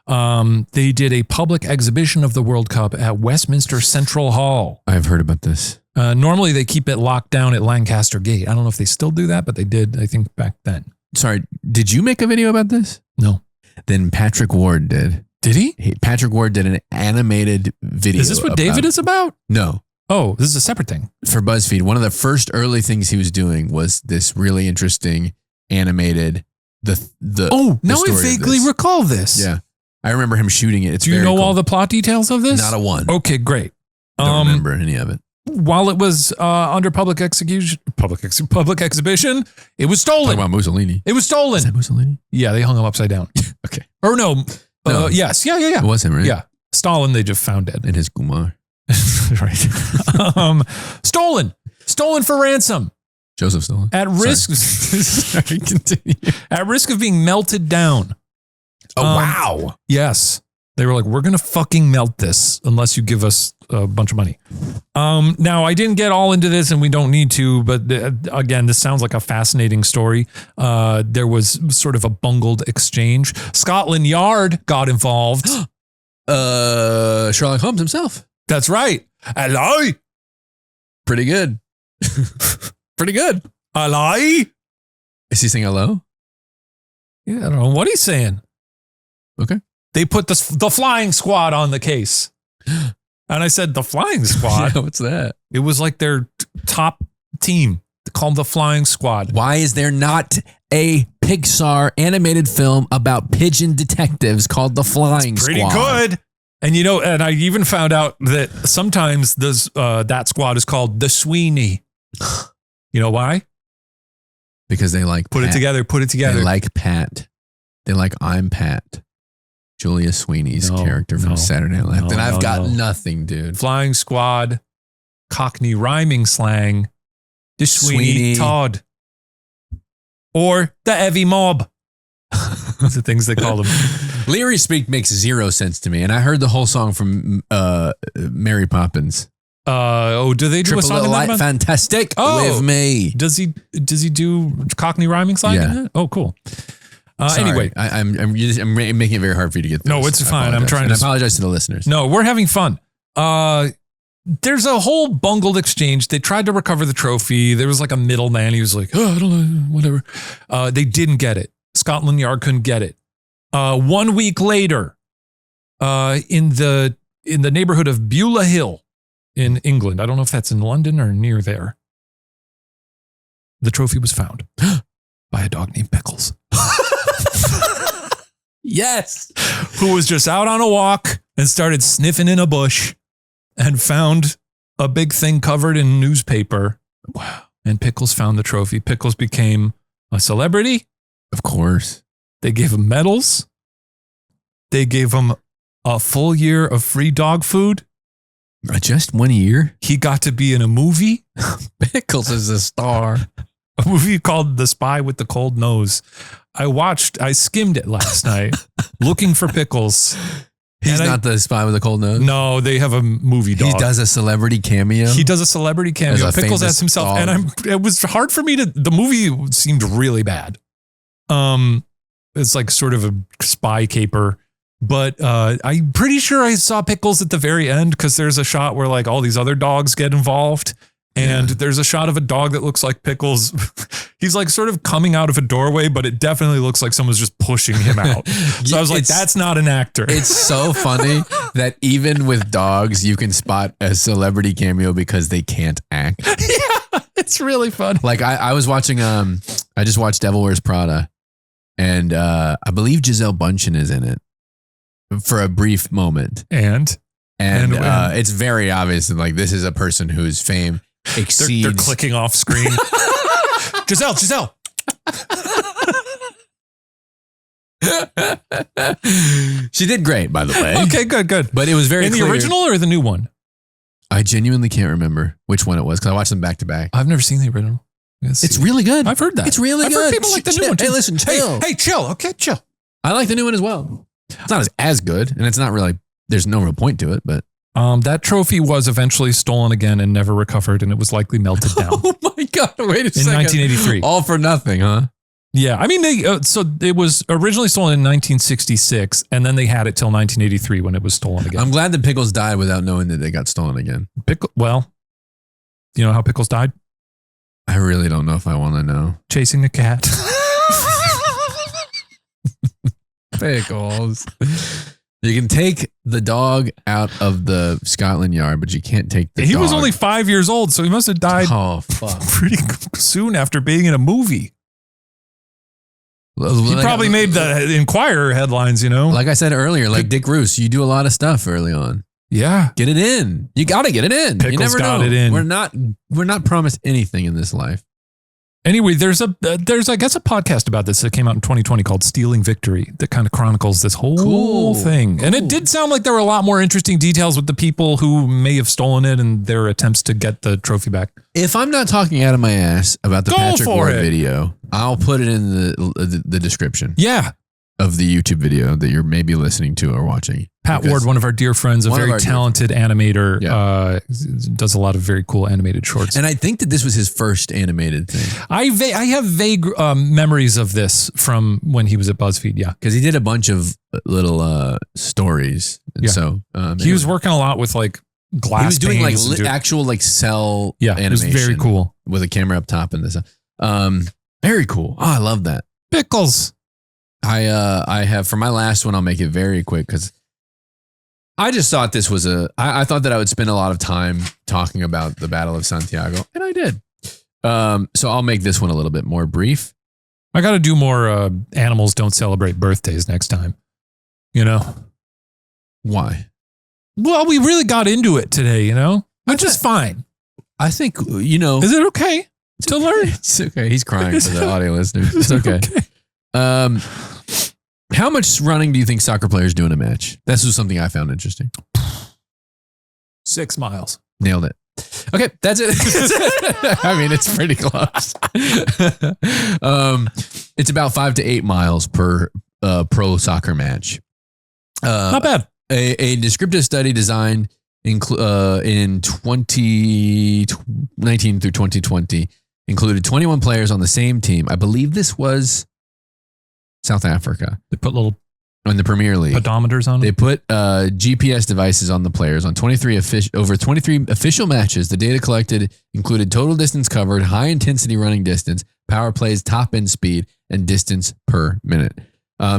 They did a public exhibition of the World Cup at Westminster Central Hall. I've heard about this. Normally, they keep it locked down at Lancaster Gate. I don't know if they still do that, but they did, I think, back then. Sorry, did you make a video about this? No. Then Patrick Ward did. Did he? Patrick Ward did an animated video. Is this what David is about? No. Oh, this is a separate thing. For BuzzFeed, one of the first early things he was doing was this really interesting animated now I vaguely recall this. Yeah. I remember him shooting it. Do you know all the plot details of this? Not a one. Okay, great. I don't remember any of it. While it was under public exhibition, it was stolen. Talking about Mussolini. It was stolen. Is that Mussolini? Yeah, they hung him upside down. Okay. Or no. Yes. Yeah. It was him, right? Yeah. Stalin, they just found dead. In his Gumar. Right. Stolen for ransom. Joseph Stalin. At risk. Sorry, continue. At risk of being melted down. Oh, wow. Yes. They were like, we're going to fucking melt this unless you give us a bunch of money. Now, I didn't get all into this and we don't need to, but again, this sounds like a fascinating story. There was sort of a bungled exchange. Scotland Yard got involved. Sherlock Holmes himself. That's right. Hello. Pretty good. Pretty good. Hello. Is he saying hello? Yeah, I don't know what he's saying. Okay. They put the flying squad on the case. And I said, the flying squad? Yeah, what's that? It was like their top team. They called the flying squad. Why is there not a Pixar animated film about pigeon detectives called The Flying Squad? Pretty good. And and I even found out that sometimes that squad is called the Sweeney. You know why? Because they like Put it together. They like Pat. They like I'm Pat. Julia Sweeney's character from Saturday Night Live. Then I've got nothing, dude. Flying Squad, Cockney rhyming slang, the Sweeney Todd, or the Heavy Mob. Those are things they call them. Leary Speak makes zero sense to me, and I heard the whole song from Mary Poppins. Do they do a song in that? Fantastic with me. Does he do Cockney rhyming slang in that? Oh, cool. Anyway, I'm making it very hard for you to get through. No, it's fine. I'm trying to apologize to the listeners. No, we're having fun. There's a whole bungled exchange. They tried to recover the trophy. There was like a middleman. He was like, oh, I don't know, whatever. They didn't get it. Scotland Yard couldn't get it. 1 week later, in the neighborhood of Beulah Hill in England, I don't know if that's in London or near there, the trophy was found by a dog named Pickles. Yes. Who was just out on a walk and started sniffing in a bush and found a big thing covered in newspaper. Wow. And Pickles found the trophy. Pickles became a celebrity. Of course. They gave him medals. They gave him a full year of free dog food. Just 1 year? He got to be in a movie. Pickles is a star. A movie called The Spy with the Cold Nose. I skimmed it last night looking for Pickles. He's not the spy with the cold nose? No, they have a movie dog. He does a celebrity cameo? He does a celebrity cameo. Pickles as himself. Dog. And it was hard for me the movie seemed really bad. It's like sort of a spy caper. But I'm pretty sure I saw Pickles at the very end because there's a shot where like all these other dogs get involved. And there's a shot of a dog that looks like Pickles. He's like sort of coming out of a doorway, but it definitely looks like someone's just pushing him out. So I was like, that's not an actor. It's so funny that even with dogs, you can spot a celebrity cameo because they can't act. Yeah, it's really fun. Like I was watching, I just watched Devil Wears Prada, and I believe Gisele Bündchen is in it for a brief moment. And it's very obvious that like this is a person whose fame exceeds. They're clicking off screen. Gisele. She did great, by the way. Okay, good. But it was very clear. In the original or the new one? I genuinely can't remember which one it was because I watched them back to back. I've never seen the original. It's really good. I've heard that. It's really good. I've heard people like the new one too. Hey, listen, chill. Hey, chill. Okay, chill. I like the new one as well. It's not as good, and it's not really. There's no real point to it, but That trophy was eventually stolen again and never recovered, and it was likely melted down. Oh my God! Wait a second. In 1983. All for nothing, huh? Yeah, I mean, so it was originally stolen in 1966, and then they had it till 1983 when it was stolen again. I'm glad that Pickles died without knowing that they got stolen again. Well, you know how Pickles died? I really don't know if I want to know. Chasing a cat. Pickles. You can take the dog out of the Scotland Yard, but you can't take the dog. He was only 5 years old, so he must have died pretty soon after being in a movie. He probably made the Inquirer headlines, you know? Like I said earlier, like Dick Roose, you do a lot of stuff early on. Yeah. Get it in. You got to get it in. Pickles you never got know. it in. We're not promised anything in this life. Anyway, there's I guess a podcast about this that came out in 2020 called Stealing Victory that kind of chronicles this whole thing. Cool. And it did sound like there were a lot more interesting details with the people who may have stolen it and their attempts to get the trophy back. If I'm not talking out of my ass about the Patrick Ward video, I'll put it in the description. Yeah. Of the YouTube video that you're maybe listening to or watching. Pat Ward, one of our dear friends, a very talented animator, does a lot of very cool animated shorts. And I think that this was his first animated thing. I have vague memories of this from when he was at BuzzFeed, yeah. Because he did a bunch of little stories. And so he was working a lot with like glass. He was doing like actual like cell animation. It was very cool. With a camera up top and this. Very cool. Oh, I love that. Pickles. I have, for my last one, I'll make it very quick because I just thought this was I thought that I would spend a lot of time talking about the Battle of Santiago, and I did. So I'll make this one a little bit more brief. I got to do more animals don't celebrate birthdays next time. You know? Why? Well, we really got into it today, you know? Which is fine. I think, you know. Is it okay to learn? It's okay. He's crying for the audio listeners. It's okay. How much running do you think soccer players do in a match? This was something I found interesting. 6 miles. Nailed it. Okay, that's it. I mean, it's pretty close. It's about 5 to 8 miles per pro soccer match. Not bad. A descriptive study designed in 2019 through 2020 included 21 players on the same team. I believe this was South Africa. They put little in the Premier League pedometers on them. They put GPS devices on the players on over 23 official matches. The data collected included total distance covered, high intensity running distance, power plays, top end speed, and distance per minute.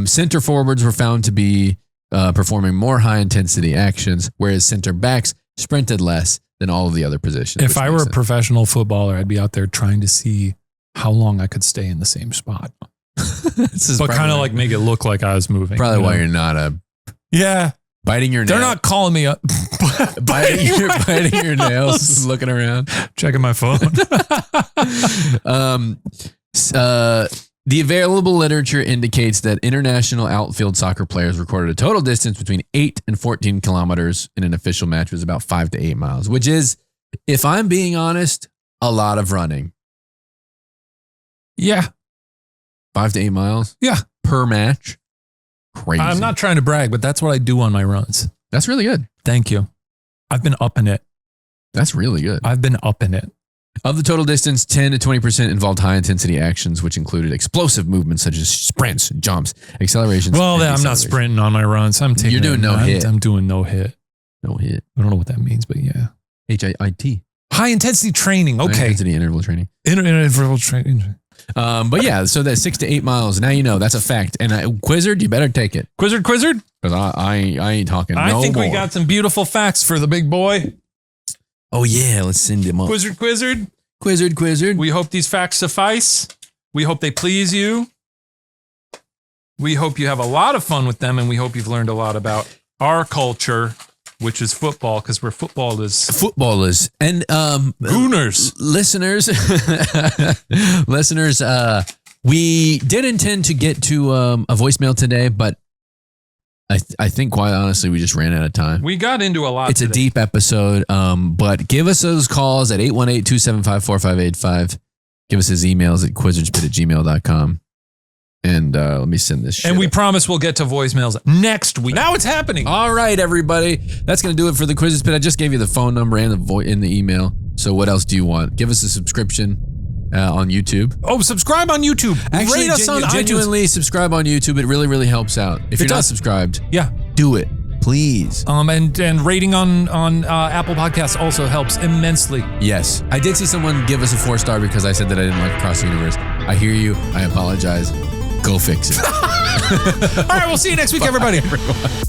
Center forwards were found to be performing more high intensity actions, whereas center backs sprinted less than all of the other positions. If I were a professional footballer, I'd be out there trying to see how long I could stay in the same spot. But kind of like make it look like I was moving. Probably why you're not biting your nails. They're not calling me up. biting your nails, looking around, checking my phone. The available literature indicates that international outfield soccer players recorded a total distance between 8 and 14 kilometers in an official match was about 5 to 8 miles, which is, if I'm being honest, a lot of running. Yeah. 5 to 8 miles? Yeah. Per match? Crazy. I'm not trying to brag, but that's what I do on my runs. That's really good. Thank you. I've been upping it. That's really good. I've been upping it. Of the total distance, 10 to 20% involved high-intensity actions, which included explosive movements such as sprints, jumps, accelerations. Well, I'm not sprinting on my runs. You're doing no hit. I'm doing no hit. No hit. I don't know what that means, but yeah. HIIT. High-intensity training. Okay. High-intensity interval training. Interval training. But yeah, so that's 6 to 8 miles. Now you know that's a fact. And Quizard, you better take it. Quizard. Because I ain't talking. I think more. We got some beautiful facts for the big boy. Oh yeah, let's send him up. Quizard. We hope these facts suffice. We hope they please you. We hope you have a lot of fun with them, and we hope you've learned a lot about our culture, which is football, because we're footballers. And Gooners. Listeners, we did intend to get to a voicemail today, but I think quite honestly, we just ran out of time. We got into a lot It's today. a deep episode, but give us those calls at 818-275-4585. Give us his emails at quizardspit@gmail.com. And let me send this shit. And we promise we'll get to voicemails next week. Now it's happening. All right, everybody. That's going to do it for the Quizzes Pit. I just gave you the phone number and the email. So what else do you want? Give us a subscription on YouTube. Oh, subscribe on YouTube. Actually, rate us on genuinely subscribe on YouTube. It really, really helps out. If you're not subscribed, do it. Please. And rating on Apple Podcasts also helps immensely. Yes. I did see someone give us a 4-star because I said that I didn't like Across the Universe. I hear you. I apologize. Go fix it. All right, we'll see you next week, everybody. Bye, everyone.